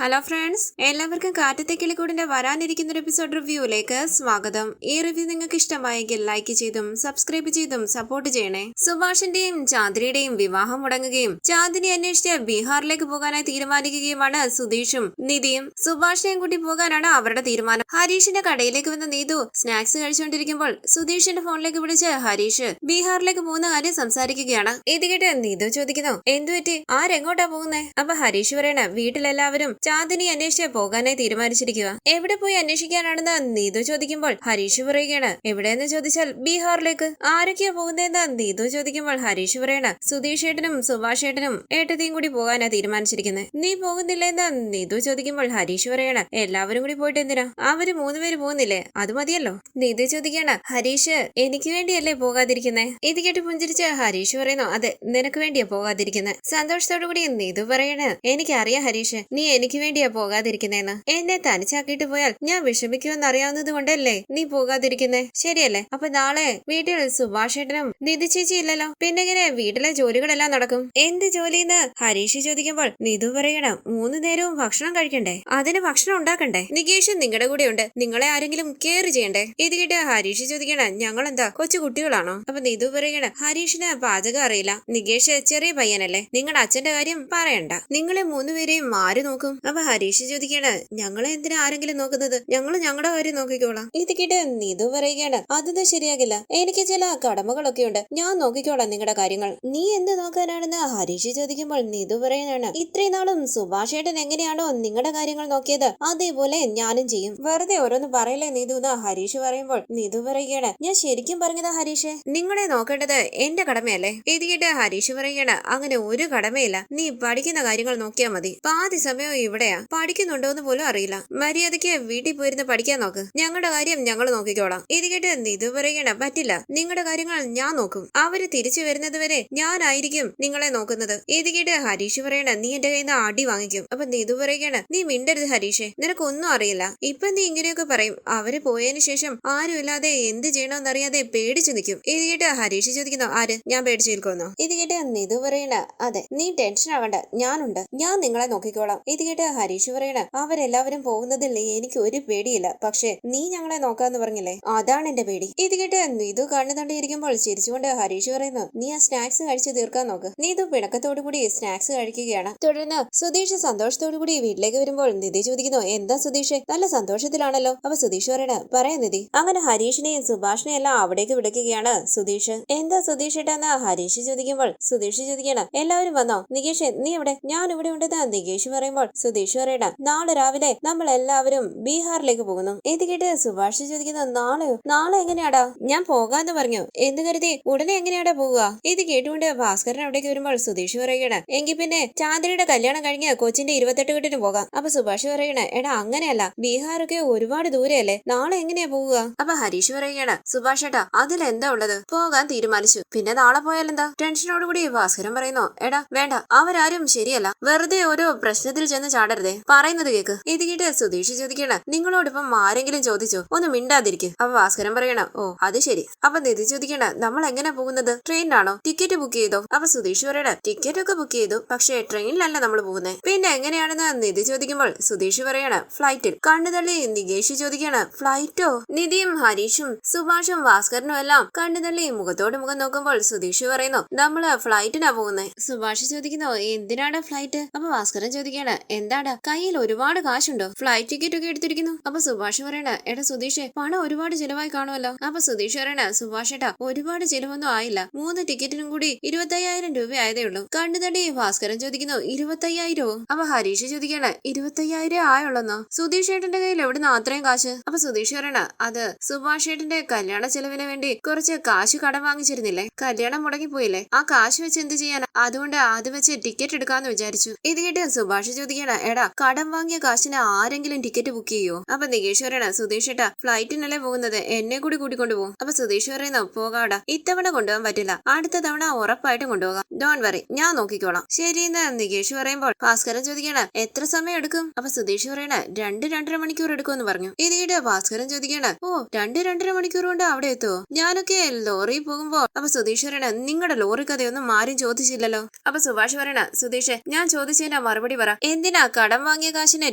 Hello friends, എല്ലാവർക്കും കാറ്റത്തെ കിളിക്കൂടിന്റെ വരാനിരിക്കുന്ന ഒരു എപ്പിസോഡ് റിവ്യൂയിലേക്ക് സ്വാഗതം. ഈ റിവ്യൂ നിങ്ങൾക്ക് ഇഷ്ടമായെങ്കിൽ ലൈക്ക് ചെയ്തും സബ്സ്ക്രൈബ് ചെയ്തും സപ്പോർട്ട് ചെയ്യണേ. സുഭാഷിന്റെയും ചാന്ദിനിയുടെയും വിവാഹം മുടങ്ങുകയും ചാന്ദിനി അന്വേഷിച്ച് ബീഹാറിലേക്ക് പോകാനായി തീരുമാനിക്കുകയുമാണ് സുധീഷും നിധിയും. സുഭാഷിനെയും കൂട്ടി പോകാനാണ് അവരുടെ തീരുമാനം. ഹരീഷിന്റെ കടയിലേക്ക് വന്ന നീതു സ്നാക്സ് കഴിച്ചുകൊണ്ടിരിക്കുമ്പോൾ സുധീഷിന്റെ ഫോണിലേക്ക് വിളിച്ച് ഹരീഷ് ബീഹാറിലേക്ക് പോകുന്ന കാര്യം സംസാരിക്കുകയാണ്. ഇത് കേട്ട് നീതു ചോദിക്കുന്നു, എന്തുപറ്റി, ആരെങ്ങോട്ടാ പോകുന്നേ? അപ്പൊ ഹരീഷ് പറയണ, വീട്ടിലെല്ലാവരും ചാന്ദിനി അന്വേഷിച്ച് പോകാനായി തീരുമാനിച്ചിരിക്കുക. എവിടെ പോയി അന്വേഷിക്കാനാണെന്ന് നീതു ചോദിക്കുമ്പോൾ ഹരീഷ് പറയുകയാണ്, എവിടെയെന്ന് ചോദിച്ചാൽ ബീഹാറിലേക്ക്. ആരൊക്കെയാ പോകുന്നതെന്ന് നീതു ചോദിക്കുമ്പോൾ ഹരീഷ് പറയണ, സുധീഷ് ഏട്ടനും സുഭാഷ് ഏട്ടനും ഏട്ടത്തെയും കൂടി പോകാനാ തീരുമാനിച്ചിരിക്കുന്നത്. നീ പോകുന്നില്ലെന്ന് നീതു ചോദിക്കുമ്പോൾ ഹരീഷ് പറയണ, എല്ലാവരും കൂടി പോയിട്ട് എന്തിനാ, അവര് 3 പേര് പോകുന്നില്ലേ, അത് മതിയല്ലോ. നീതു ചോദിക്കണ, ഹരീഷ് എനിക്ക് വേണ്ടിയല്ലേ പോകാതിരിക്കുന്നേ? ഇത് കേട്ട് പുഞ്ചിരിച്ച് ഹരീഷ് പറയുന്നു, അതെ, നിനക്ക് വേണ്ടിയാ പോകാതിരിക്കുന്നത്. സന്തോഷത്തോടു കൂടി നീതു പറയണ, എനിക്കറിയാം ഹരീഷ്, നീ എനിക്ക് വേണ്ടിയാ പോകാതിരിക്കുന്നേന്ന്. എന്നെ തനിച്ചാക്കിയിട്ട് പോയാൽ ഞാൻ വിഷമിക്കുമെന്ന് അറിയാവുന്നത് കൊണ്ടല്ലേ നീ പോകാതിരിക്കുന്നേ, ശരിയല്ലേ? അപ്പൊ നാളെ വീട്ടിൽ സുഭാഷ് ഏട്ടനും നിധി ചേച്ചി ഇല്ലല്ലോ, പിന്നെ എങ്ങനെ വീട്ടിലെ ജോലികളെല്ലാം നടക്കും? എന്ത് ജോലിന്ന് ഹരീഷ് ചോദിക്കുമ്പോൾ നിധു പറയണം, 3 നേരവും ഭക്ഷണം കഴിക്കണ്ടേ, അതിന് ഭക്ഷണം ഉണ്ടാക്കണ്ടേ? നികേഷ് നിങ്ങളുടെ കൂടെ ഉണ്ട്, നിങ്ങളെ ആരെങ്കിലും കെയർ ചെയ്യണ്ടേ? ഇത് കേട്ട് ഹരീഷ് ചോദിക്കണ, ഞങ്ങൾ എന്താ കൊച്ചു കുട്ടികളാണോ? അപ്പൊ നിധു പറയണ, ഹരീഷിന് പാചകം അറിയില്ല, നികേഷ് ചെറിയ പയ്യനല്ലേ, നിങ്ങളുടെ അച്ഛന്റെ കാര്യം പറയണ്ട, നിങ്ങളെ 3 പേരെയും ആര് നോക്കും? അപ്പൊ ഹരീഷ് ചോദിക്കാണ്, ഞങ്ങളെ എന്തിനാ ആരെങ്കിലും നോക്കുന്നത്, ഞങ്ങള് ഞങ്ങളുടെ കാര്യം നോക്കിക്കോളാം. ഇത് കേട്ട് നീതു പറയുകയാണ്, അതൊന്നും ശരിയാകില്ല, എനിക്ക് ചില കടമകളൊക്കെ ഉണ്ട്, ഞാൻ നോക്കിക്കോളാം നിങ്ങളുടെ കാര്യങ്ങൾ. നീ എന്ത് നോക്കാനാണെന്ന് ഹരീഷ് ചോദിക്കുമ്പോൾ നീതു പറയുന്നതാണ്, ഇത്രയും നാളും സുഭാഷ് ഏട്ടൻ എങ്ങനെയാണോ നിങ്ങളുടെ കാര്യങ്ങൾ നോക്കിയത് അതേപോലെ ഞാനും ചെയ്യും. വെറുതെ ഓരോന്ന് പറയല്ലേ നീതു എന്ന് ഹരീഷ് പറയുമ്പോൾ നീതു പറയുകയാണ്, ഞാൻ ശരിക്കും പറഞ്ഞതാ ഹരീഷ്, നിങ്ങളെ നോക്കേണ്ടത് എന്റെ കടമയല്ലേ? ഇത് കേട്ട് ഹരീഷ് പറയുകയാണ്, അങ്ങനെ ഒരു കടമയില്ല, നീ പഠിക്കുന്ന കാര്യങ്ങൾ നോക്കിയാൽ മതി, പാതി സമയം ഇവിടെയാ, പഠിക്കുന്നുണ്ടോന്ന് പോലും അറിയില്ല, മര്യാദയ്ക്ക് വീട്ടിൽ പോയിരുന്ന് പഠിക്കാൻ നോക്ക്, ഞങ്ങളുടെ കാര്യം ഞങ്ങൾ നോക്കിക്കോളാം. ഇത് കേട്ട് നിധു പറയണ, പറ്റില്ല, നിങ്ങളുടെ കാര്യങ്ങൾ ഞാൻ നോക്കും, അവര് തിരിച്ചു വരുന്നത് വരെ ഞാനായിരിക്കും നിങ്ങളെ നോക്കുന്നത്. ഇത് കേട്ട് ഹരീഷ് പറയണ, നീ എന്റെ കയ്യിൽ നിന്ന് അടി വാങ്ങിക്കും. അപ്പൊ നിധു പറയണ, നീ മിണ്ടരുത് ഹരീഷേ, നിനക്കൊന്നും അറിയില്ല, ഇപ്പൊ നീ ഇങ്ങനെയൊക്കെ പറയും, അവര് പോയതിനു ശേഷം ആരും ഇല്ലാതെ എന്ത് ചെയ്യണമെന്നറിയാതെ പേടിച്ചു നിൽക്കും. ഇത് കേട്ട് ഹരീഷ് ചോദിക്കുന്നു, ആര്, ഞാൻ പേടിച്ചു നിൽക്കുമെന്നോ? ഇത് കേട്ട് നിധു പറയണ, അതെ, നീ ടെൻഷൻ ആവണ്ട, ഞാനുണ്ട്, ഞാൻ നിങ്ങളെ നോക്കിക്കോളാം. ഇത് കേട്ട് ഹരീഷ് പറയണ, അവരെല്ലാവരും പോകുന്നതിൽ എനിക്ക് ഒരു പേടിയില്ല, പക്ഷെ നീ ഞങ്ങളെ നോക്കാന്ന് പറഞ്ഞില്ലേ, അതാണ് എന്റെ പേടി. ഇത് കേട്ട് നീതു കണ്ണു തണ്ടിയിരിക്കുമ്പോൾ ചിരിച്ചുകൊണ്ട് ഹരീഷ് പറയുന്നു, നീ ആ സ്നാക്സ് കഴിച്ചു തീർക്കാൻ നോക്ക്. നീതു പിണക്കത്തോടു കൂടി സ്നാക്സ് കഴിക്കുകയാണ്. തുടർന്ന് സുധീഷ് സന്തോഷത്തോടു കൂടി വീട്ടിലേക്ക് വരുമ്പോൾ നിധി ചോദിക്കുന്നു, എന്താ സുധീഷ്, നല്ല സന്തോഷത്തിലാണല്ലോ? അപ്പൊ സുധീഷ് പറയണ, പറയാ നിധി. അങ്ങനെ ഹരീഷിനെയും സുഭാഷിനെയും എല്ലാം അവിടേക്ക് വിളിക്കുകയാണ് സുധീഷ്. എന്താ സുധീഷ് ഏട്ടാന്ന് ഹരീഷ് ചോദിക്കുമ്പോൾ സുധീഷ് ചോദിക്കണം, എല്ലാവരും വന്നോ? നികേഷ് നീ എവിടെ? ഞാൻ ഇവിടെ ഉണ്ടെന്ന് നികേഷ് പറയുമ്പോൾ സുധീഷ് പറയണ, നാളെ രാവിലെ നമ്മൾ എല്ലാവരും ബീഹാറിലേക്ക് പോകുന്നു. ഇത് കേട്ട് സുഭാഷ് ചോദിക്കുന്നു, നാളെയോ? നാളെ എങ്ങനെയാടാ? ഞാൻ പോകാന്ന് പറഞ്ഞു, എന്ത് കരുതി ഉടനെ എങ്ങനെയാടാ പോവുക? ഇത് കേട്ടുകൊണ്ട് ഭാസ്കരൻ അവിടേക്ക് വരുമ്പോൾ സുധീഷ് പറയണ, എങ്കിൽ പിന്നെ ചാന്ദിനിയുടെ കല്യാണം കഴിഞ്ഞ് കൊച്ചിന്റെ 28 കെട്ടിന് പോകാം. അപ്പൊ സുഭാഷ് പറയണ, എടാ അങ്ങനെയല്ല, ബീഹാറൊക്കെ ഒരുപാട് ദൂരെയല്ലേ, നാളെ എങ്ങനെയാ പോവുക? അപ്പൊ ഹരീഷ് പറയണ, സുഭാഷ് ഏട്ടാ അതിലെന്താ ഉള്ളത്, പോകാൻ തീരുമാനിച്ചു, പിന്നെ നാളെ പോയാലെന്താ? ടെൻഷനോടുകൂടി ഭാസ്കരൻ പറയുന്നു, എടാ വേണ്ട, അവരാരും ശരിയല്ല, വെറുതെ ഓരോ പ്രശ്നത്തിൽ ചെന്ന് ചാടരുതേ, പറയുന്നത് കേക്ക്. ഇത് കേട്ട് സുധീഷ് ചോദിക്കണ, നിങ്ങളോടിപ്പം ആരെങ്കിലും ചോദിച്ചോ, ഒന്ന് മിണ്ടാതിരിക്കും. അപ്പൊ ഭാസ്കരൻ പറയണ, ഓ അത് ശരി. അപ്പൊ നിധി ചോദിക്കണ, നമ്മൾ എങ്ങനെ പോകുന്നത്, ട്രെയിനിലാണോ, ടിക്കറ്റ് ബുക്ക് ചെയ്തോ? അപ്പൊ സുധീഷ് പറയണ, ടിക്കറ്റ് ഒക്കെ ബുക്ക് ചെയ്തു, പക്ഷേ ട്രെയിനിലല്ല നമ്മൾ പോകുന്നത്. പിന്നെ എങ്ങനെയാണെന്ന് നിധി ചോദിക്കുമ്പോൾ സുധീഷ് പറയണ, ഫ്ലൈറ്റിൽ. കണ്ണു തള്ളി നികേഷ് ചോദിക്കണ, ഫ്ലൈറ്റോ? നിധിയും ഹരീഷും സുഭാഷും ഭാസ്കരനും എല്ലാം കണ്ണു തള്ളി മുഖത്തോട് മുഖം നോക്കുമ്പോൾ സുധീഷ് പറയുന്നു, നമ്മള് ഫ്ലൈറ്റിനാ പോകുന്നത്. സുഭാഷ് ചോദിക്കുന്നു, എന്തിനാണ് ഫ്ലൈറ്റ്? അപ്പൊ ഭാസ്കരൻ ചോദിക്കണ, എന്താടാ കയ്യിൽ ഒരുപാട് കാശുണ്ടോ, ഫ്ലൈറ്റ് ടിക്കറ്റ് ഒക്കെ എടുത്തിരിക്കുന്നു? അപ്പൊ സുഭാഷ് പറയണ, എടാ സുധീഷേ, പണം ഒരുപാട് ചിലവായി കാണുമല്ലോ. അപ്പൊ സുധീഷ് പറയണ, സുഭാഷ് ഏട്ടാ ഒരുപാട് ചിലവൊന്നും ആയില്ല, 3 ടിക്കറ്റിനും കൂടി 25,000 രൂപ ആയതേ ഉള്ളൂ. കണ്ണു തടി ഭാസ്കരൻ ചോദിക്കുന്നു, 25,000? അപ്പൊ ഹരീഷ് ചോദിക്കണ, 25,000 ആയുള്ളെന്നോ? സുധീഷ് ഏട്ടന്റെ കയ്യിൽ എവിടുന്ന് അത്രയും കാശ്? അപ്പൊ സുധീഷ് പറയണ, അത് സുഭാഷ് ഏട്ടന്റെ കല്യാണ ചെലവിന് വേണ്ടി കുറച്ച് കാശ് കടം വാങ്ങിച്ചിരുന്നില്ലേ, കല്യാണം മുടങ്ങിപ്പോയില്ലേ, ആ കാശ് വെച്ച് എന്ത് ചെയ്യാനാ, അതുകൊണ്ട് അത് വെച്ച് ടിക്കറ്റ് എടുക്കാന്ന് വിചാരിച്ചു. ഇത് കേട്ട് സുഭാഷ് ചോദിക്കണ, എടാ കടം വാങ്ങിയ കാശിന് ആരെങ്കിലും ടിക്കറ്റ് ബുക്ക് ചെയ്യോ? അപ്പൊ നികേഷ് പറയണ, സുധീഷ് ഏട്ടാ ഫ്ലൈറ്റിനല്ലേ പോകുന്നത്, എന്നെ കൂടി കൂട്ടിക്കൊണ്ടു പോകും. അപ്പൊ സുധീഷ് പറയുന്നു, പോകാടാ, ഇത്തവണ കൊണ്ടുപോകാൻ പറ്റില്ല, അടുത്ത തവണ ഉറപ്പായിട്ടും കൊണ്ടുപോകാം, ഡോൺ വറി, ഞാൻ നോക്കിക്കോളാം. ശരിയെന്ന് നികേഷ് പറയുമ്പോൾ ഭാസ്കരൻ ചോദിക്കണ, എത്ര സമയം എടുക്കും? അപ്പൊ സുധീഷ് പറയണ, 2-2.5 മണിക്കൂർ എടുക്കുമെന്ന് പറഞ്ഞു. ഇത് കേട്ട് ഭാസ്കരൻ ചോദിക്കണ, ഓ 2-2.5 മണിക്കൂർ കൊണ്ട് അവിടെ എത്തുമോ? ഞാനൊക്കെ ലോറിയിൽ പോകുമ്പോ. അപ്പൊ സുധീഷ് പറയണ, നിങ്ങളുടെ ലോറി കഥയൊന്നും ആരും ചോദിച്ചില്ലല്ലോ. അപ്പൊ സുഭാഷ് പറയണ, സുധീഷ് ഞാൻ ചോദിച്ചതിന്റെ മറുപടി പറ, എന്തിനാ കടം വാങ്ങിയ കാശിന്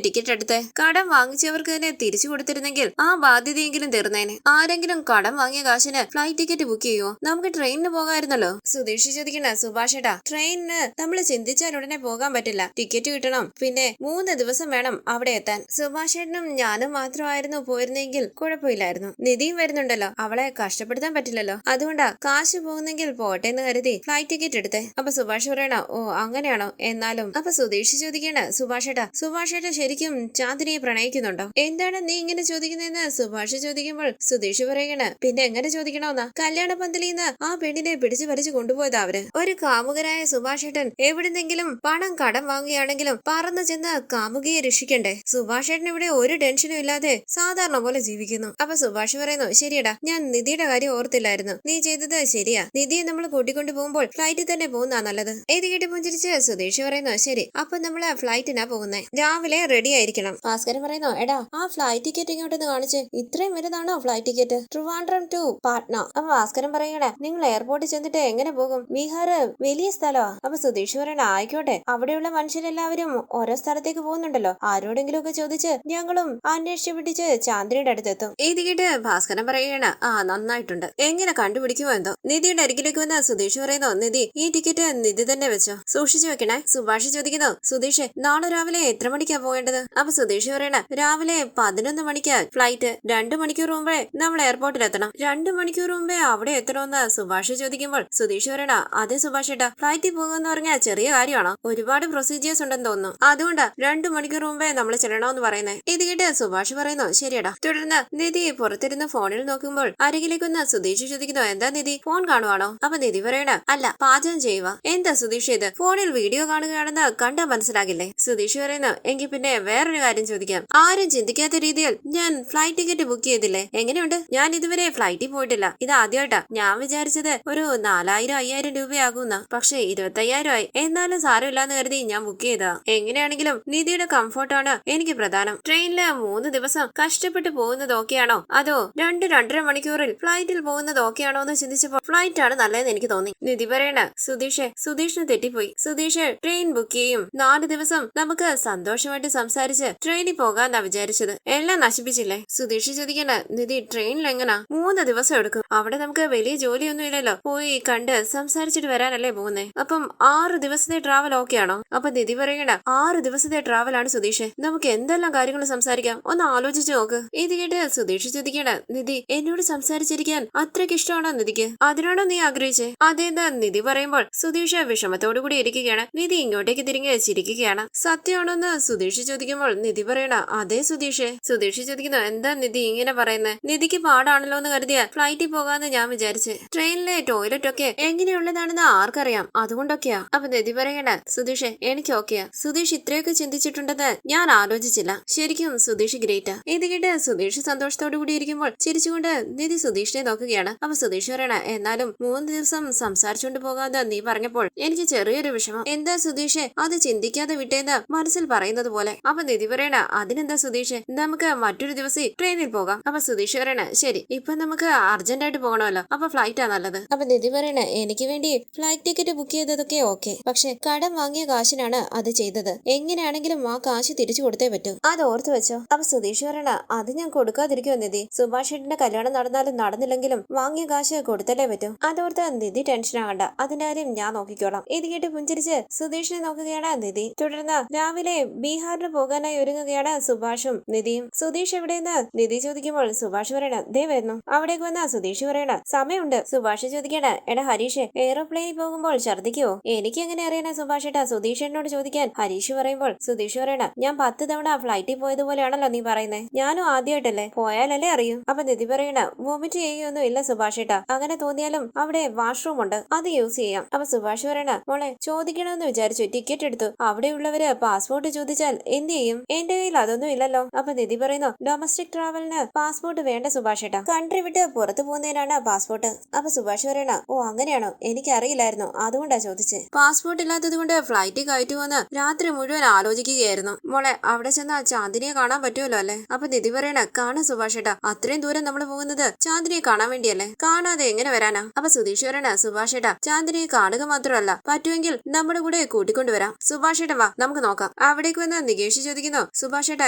ടിക്കറ്റ് എടുത്തേ? കടം വാങ്ങിച്ചവർക്ക് തന്നെ തിരിച്ചു കൊടുത്തിരുന്നെങ്കിൽ ആ ബാധ്യതയെങ്കിലും തീർന്നേനെ. ആരെങ്കിലും കടം വാങ്ങിയ കാശിന് ഫ്ലൈറ്റ് ടിക്കറ്റ് ബുക്ക് ചെയ്യുമോ? നമുക്ക് ട്രെയിനിന് പോകാമായിരുന്നല്ലോ. സുധീഷ് ചോദിക്കണ സുഭാഷേട്ടാ, ട്രെയിനിന് നമ്മൾ ചിന്തിച്ചാൽ ഉടനെ പോകാൻ പറ്റില്ല. ടിക്കറ്റ് കിട്ടണം, പിന്നെ 3 ദിവസം വേണം അവിടെ എത്താൻ. സുഭാഷേട്ടനും ഞാനും മാത്രമായിരുന്നു പോയിരുന്നെങ്കിൽ കുഴപ്പമില്ലായിരുന്നു. നിധിയും വരുന്നുണ്ടല്ലോ, അവളെ കഷ്ടപ്പെടുത്താൻ പറ്റില്ലല്ലോ. അതുകൊണ്ടാ കാശ് പോകുന്നെങ്കിൽ പോട്ടെ എന്ന് കരുതി ഫ്ലൈറ്റ് ടിക്കറ്റ് എടുത്തേ. അപ്പൊ സുഭാഷ് പറയണ, ഓ അങ്ങനെയാണോ? എന്നാലും അപ്പൊ സുധീഷ് ചോദിക്കണ സുഭാഷേട്ട ശരിക്കും ചാന്ദിനിയെ പ്രണയിക്കുന്നുണ്ടോ? എന്താണ് നീ ഇങ്ങനെ ചോദിക്കുന്നതെന്ന് സുഭാഷ് ചോദിക്കുമ്പോൾ സുധീഷ് പറയണ, പിന്നെ എങ്ങനെ ചോദിക്കണമെന്നാ? കല്യാണ പന്തലിന്ന് ആ പെണ്ണിനെ പിടിച്ചു വലിച്ചു കൊണ്ടുപോയതാ അവര്. ഒരു കാമുകനായ സുഭാഷേട്ടൻ എവിടുന്നെങ്കിലും പണം കടം വാങ്ങുകയാണെങ്കിലും പറന്നു ചെന്ന് കാമുകിയെ രക്ഷിക്കണ്ടേ? സുഭാഷേട്ടൻ ഇവിടെ ഒരു ടെൻഷനും ഇല്ലാതെ സാധാരണ പോലെ ജീവിക്കുന്നു. അപ്പൊ സുഭാഷ് പറയുന്നു, ശരിയടാ, ഞാൻ നിധിയുടെ കാര്യം ഓർത്തില്ലായിരുന്നു. നീ ചെയ്തത് ശരിയാ. നിധിയെ നമ്മൾ കൂട്ടിക്കൊണ്ടു പോകുമ്പോൾ ഫ്ലൈറ്റിൽ തന്നെ പോകുന്നതാ നല്ലത്. ഇത് കേട്ട് പുഞ്ചിരിച്ച് സുധീഷ് പറയുന്നു, ശരി, അപ്പൊ നമ്മള് ഫ്ലൈറ്റിനാ പോകുന്നേ. രാവിലെ റെഡി ആയിരിക്കണം. ഭാസ്കരൻ പറയുന്നു, എടാ ആ ഫ്ലൈറ്റ് ടിക്കറ്റ് ഇങ്ങോട്ടൊന്ന് കാണിച്ച്. ഇത്രയും വലുതാണോ flight ticket? Trivandrum to Patna. അപ്പൊ ഭാസ്കരൻ പറയണേ, നിങ്ങൾ എയർപോർട്ടിൽ ചെന്നിട്ട് എങ്ങനെ പോകും? ബീഹാർ വലിയ സ്ഥലമാ. അപ്പൊ സുധീഷ് പറയണ, ആയിക്കോട്ടെ, അവിടെയുള്ള മനുഷ്യരെല്ലാവരും ഓരോ സ്ഥലത്തേക്ക് പോകുന്നുണ്ടല്ലോ. ആരോടെങ്കിലും ഒക്കെ ചോദിച്ച് ഞങ്ങളും അന്വേഷിച്ച് പിടിച്ച് ചാന്ദ്രയുടെ അടുത്തെത്തും. ഇത് കേട്ട് ഭാസ്കരൻ പറയണ, ആ നന്നായിട്ടുണ്ട്. എങ്ങനെ കണ്ടുപിടിക്കുമോ എന്തോ. നിധിയുടെ അരികിലേക്ക് വന്ന സുധീഷ് പറയുന്നു, നിധി ഈ ടിക്കറ്റ് നിധി തന്നെ വെച്ചോ, സൂക്ഷിച്ചു വെക്കണേ. സുഭാഷ് ചോദിക്കുന്നു, സുധീഷ് നാളെ രാവിലെ എത്ര മണിക്കാ പോകേണ്ടത്? അപ്പൊ സുധീഷ് പറയണ, രാവിലെ 11 മണിക്കാ ഫ്ലൈറ്റ്. 2 മണിക്കൂർ മുമ്പേ നമ്മൾ എയർപോർട്ടിൽ എത്തണം. 2 മണിക്കൂർ മുമ്പേ അവിടെ എത്തണമെന്ന് സുഭാഷ് ചോദിക്കുമ്പോൾ സുധീഷ് പറയണ, അതെ സുഭാഷ് ഏട്ടാ, ഫ്ലൈറ്റിൽ പോകുമെന്ന് പറഞ്ഞാൽ ചെറിയ കാര്യമാണോ? ഒരുപാട് പ്രൊസീജിയേഴ്സ് ഉണ്ടെന്ന് തോന്നുന്നു. അതുകൊണ്ടാ 2 മണിക്കൂർ മുമ്പേ നമ്മൾ ചെല്ലണമെന്ന് പറയുന്നത്. ഇത് കേട്ട് സുഭാഷ് പറയുന്നു, ശരിയടാ. തുടർന്ന് നിധി പുറത്തിരുന്ന് ഫോണിൽ നോക്കുമ്പോൾ അരികിലേക്കൊന്ന് സുധീഷ് ചോദിക്കുന്നു, എന്താ നിധി, ഫോൺ കാണുവാണോ? അപ്പൊ നിധി പറയണ, അല്ല, പാചകം ചെയ്യുക. എന്താ സുധീഷ് ഇത്, ഫോണിൽ വീഡിയോ കാണുകയാണെന്ന് കണ്ടാ മനസ്സിലാകില്ലേ? സുധീഷ് പറയുന്നു, എങ്കിൽ പിന്നെ വേറൊരു കാര്യം ചോദിക്കാം. ആരും ചിന്തിക്കാത്ത രീതിയിൽ ഞാൻ ഫ്ലൈറ്റ് ടിക്കറ്റ് ബുക്ക് ചെയ്തില്ലേ? എങ്ങനെയുണ്ട്? ഞാൻ ഇതുവരെ ഫ്ലൈറ്റിൽ പോയിട്ടില്ല. ഇത് ആദ്യമായിട്ടാ. ഞാൻ വിചാരിച്ചത് ഒരു 4000-5000 രൂപയാകുന്ന, പക്ഷെ 25,000 ആയി. എന്നാലും സാരമില്ലാന്ന് കരുതി ഞാൻ ബുക്ക് ചെയ്താ. എങ്ങനെയാണെങ്കിലും നിധിയുടെ കംഫർട്ടാണ് എനിക്ക് പ്രധാനം. ട്രെയിനില് 3 ദിവസം കഷ്ടപ്പെട്ട് പോകുന്നത് ഓക്കെയാണോ, അതോ 2-2.5 മണിക്കൂറിൽ ഫ്ലൈറ്റിൽ പോകുന്നത് ഓക്കെയാണോ എന്ന് ചിന്തിച്ചപ്പോൾ ഫ്ലൈറ്റ് ആണ് നല്ലതെന്ന് എനിക്ക് തോന്നി. നിധി പറയണ, സുധീഷിന് തെറ്റിപ്പോയി. സുധീഷ് ട്രെയിൻ ബുക്ക് ചെയ്യും. 4 ദിവസം നമുക്ക് സന്തോഷമായിട്ട് സംസാരിച്ച് ട്രെയിനിൽ പോകാന്നാ വിചാരിച്ചത്. എല്ലാം നശിപ്പിച്ചില്ലേ? സുധീഷ് ചോദിക്കണ, നിധി ട്രെയിനിൽ എങ്ങനാ? 3 ദിവസം എടുക്കും. അവിടെ നമുക്ക് വലിയ ജോലിയൊന്നും ഇല്ലല്ലോ. പോയി കണ്ട് സംസാരിച്ചിട്ട് വരാനല്ലേ പോകുന്നേ. അപ്പം 6 ദിവസത്തെ ട്രാവൽ ഓക്കെ ആണോ? അപ്പൊ നിധി പറയണ, 6 ദിവസത്തെ ട്രാവൽ ആണ് സുധീഷ്. നമുക്ക് എന്തെല്ലാം കാര്യങ്ങൾ സംസാരിക്കാം, ഒന്ന് ആലോചിച്ച് നോക്ക്. ഇത് കേട്ട് സുധീഷ് ചോദിക്കണ, നിധി എന്നോട് സംസാരിച്ചിരിക്കാൻ അത്രയ്ക്ക് ഇഷ്ടമാണോ നിധിക്ക്? അതിനാണോ നീ ആഗ്രഹിച്ചേ? അതേന്താ നിധി പറയുമ്പോൾ സുധീഷ് വിഷമത്തോടു കൂടി ഇരിക്കുകയാണ്. നിധി ഇങ്ങോട്ടേക്ക് തിരിഞ്ഞ് ചിരിക്കുകയാണ്. സത്യമാണോന്ന് സുധീഷ് ചോദിക്കുമ്പോൾ നിധി പറയണ, അതെ സുധീഷ്. സുധീഷ് ചോദിക്കുന്നു, എന്താ നിധി ഇങ്ങനെ പറയുന്നത്? നിധിക്ക് പാടാണല്ലോ എന്ന് കരുതിയ ഫ്ലൈറ്റിൽ പോകാന്ന് ഞാൻ വിചാരിച്ച്. ട്രെയിനിലെ ടോയ്ലറ്റ് ഒക്കെ എങ്ങനെയുള്ളതാണെന്ന് ആർക്കറിയാം, അതുകൊണ്ടൊക്കെയാ. അപ്പൊ നിധി പറയണ, സുധീഷ് എനിക്ക് ഓക്കെയാ. സുധീഷ് ഇത്രയൊക്കെ ചിന്തിച്ചിട്ടുണ്ടെന്ന് ഞാൻ ആലോചിച്ചില്ല. ശരിക്കും സുധീഷ് ഗ്രേറ്റാ. ഇത് കേട്ട് സുധീഷ് സന്തോഷത്തോടു കൂടി ഇരിക്കുമ്പോൾ ചിരിച്ചുകൊണ്ട് നിധി സുധീഷിനെ നോക്കുകയാണ്. അപ്പൊ സുധീഷ് പറയണ, എന്നാലും 3 ദിവസം സംസാരിച്ചുകൊണ്ട് പോകാതെ നീ പറഞ്ഞപ്പോൾ എനിക്ക് ചെറിയൊരു വിഷമം. എന്താ സുധീഷ് അത് ചിന്തിക്കാതെ വിട്ടേന്ന് മനസ്സിൽ പറയുന്നത് പോലെ. അപ്പൊ നിധി പറയണ, അതിനെന്താ സുധീഷ്, നമുക്ക് മറ്റൊരു ദിവസം ട്രെയിനിൽ പോകാം. അപ്പൊ സുധീഷ് പറയണ, ശരി, ഇപ്പൊ നമുക്ക് അർജന്റ് ആയിട്ട് പോകണമല്ലോ, അപ്പൊ ഫ്ലൈറ്റാ നല്ലത്. അപ്പൊ നിധി പറയണ, എനിക്ക് വേണ്ടി ഫ്ലൈറ്റ് ടിക്കറ്റ് ബുക്ക് ചെയ്തതൊക്കെ ഓക്കെ, പക്ഷെ കടം വാങ്ങിയ കാശിനാണ് അത് ചെയ്തത്. എങ്ങനെയാണെങ്കിലും ആ കാശ് തിരിച്ചു കൊടുത്തേ പറ്റൂ, അത് ഓർത്ത് വെച്ചോ. അപ്പൊ സുധീഷ് പറയണ, അത് ഞാൻ കൊടുക്കാതിരിക്കുമോ നിധി? സുഭാഷ് ഏട്ടന്റെ കല്യാണം നടന്നാലും നടന്നില്ലെങ്കിലും വാങ്ങിയ കാശ് കൊടുത്തല്ലേ പറ്റൂ. അതോർത്ത് നിധി ടെൻഷൻ ആകണ്ട, അതിന്റെ കാര്യം ഞാൻ നോക്കിക്കോളാം. ഇത് കേട്ട് പുഞ്ചിരിച്ച് സുധീഷിനെ നോക്കുകയാണ് നിധി. തുടർന്ന് രാവിലെ ബീഹാറിന് പോകാനായി ഒരുങ്ങുകയാണ് സുഭാഷും നിധിയും. സുധീഷ് എവിടെയെന്ന് നിധി ചോദിക്കുമ്പോൾ സുഭാഷ് പറയണ, ദേ വരുന്നു. അവിടേക്ക് വന്ന സുധീഷ് പറയണ, സമയമുണ്ട്. സുഭാഷ് ചോദിക്കണ, എടാ ഹരീഷ്, എയ്റോപ്ലെയിനിൽ പോകുമ്പോൾ ഛർദിക്കുവോ? എനിക്ക് എങ്ങനെ അറിയണ സുഭാഷ് ഏട്ടാ? സുധീഷനോട് ചോദിക്കാൻ ഹരീഷ് പറയുമ്പോൾ സുധീഷ് പറയണ, ഞാൻ 10 തവണ ഫ്ലൈറ്റിൽ പോയതുപോലെയാണല്ലോ നീ പറയുന്നേ. ഞാനും ആദ്യമായിട്ടല്ലേ, പോയാലല്ലേ അറിയൂ. അപ്പൊ നിധി പറയണ, വോമിറ്റ് ചെയ്യുകയൊന്നും ഇല്ല സുഭാഷ് ഏട്ടാ. അങ്ങനെ തോന്നിയാലും അവിടെ വാഷ്റൂം ഉണ്ട്, അത് യൂസ് ചെയ്യാം. അപ്പൊ സുഭാഷ് പറയണ, മോളെ ചോദിക്കണമെന്ന് വിചാരിച്ചു, ടിക്കറ്റ് എടുത്തു. അവിടെയുള്ളവര് പാസ്പോർട്ട് ചോദിച്ചാൽ എന്ത് ചെയ്യും? എന്റെ കയ്യിൽ അതൊന്നും ഇല്ലല്ലോ. അപ്പൊ നിധി പറയുന്നു, ഡൊമസ്റ്റിക് ട്രാവലിന് പാസ്പോർട്ട് വേണ്ട സുഭാഷ് ഏട്ടാ, കൺട്രി വിട്ട് പുറത്തു പോകുന്നതിനാണ് പാസ്പോർട്ട്. അപ്പൊ സുഭാഷ് പറയണ, ഓ അങ്ങനെയാണോ? എനിക്ക് അറിയില്ലായിരുന്നു, അതുകൊണ്ടാ ചോദിച്ചേ. പാസ്പോർട്ട് ഇല്ലാത്തത് കൊണ്ട് ഫ്ലൈറ്റ് കയറ്റുമെന്ന് രാത്രി മുഴുവൻ ആലോചിക്കുകയായിരുന്നു. മോളെ അവിടെ ചെന്നാൽ ചാന്ദിനിയെ കാണാൻ പറ്റുമല്ലോ അല്ലേ? അപ്പൊ നിധി പറയണ, കാണാം സുഭാഷ് ഏട്ടാ, അത്രയും ദൂരം നമ്മൾ പോകുന്നത് ചാന്ദിനിയെ കാണാൻ വേണ്ടിയല്ലേ, കാണാതെ എങ്ങനെ വരാനാ? അപ്പൊ സുധീഷ് പറയണ, സുഭാഷ് ഏട്ടാ, ചാന്ദിനിയെ കാണുക മാത്രമല്ല, പറ്റുമെങ്കിൽ നമ്മുടെ കൂടെ കൂട്ടിക്കൊണ്ടുവരാം. സുഭാഷ് ഏട്ടൻ വാ, നമുക്ക് നോക്കാം. നോക്കാം. അവിടേക്ക് വന്ന് നികേഷ് ചോദിക്കുന്നു, സുഭാഷ് ഏട്ടാ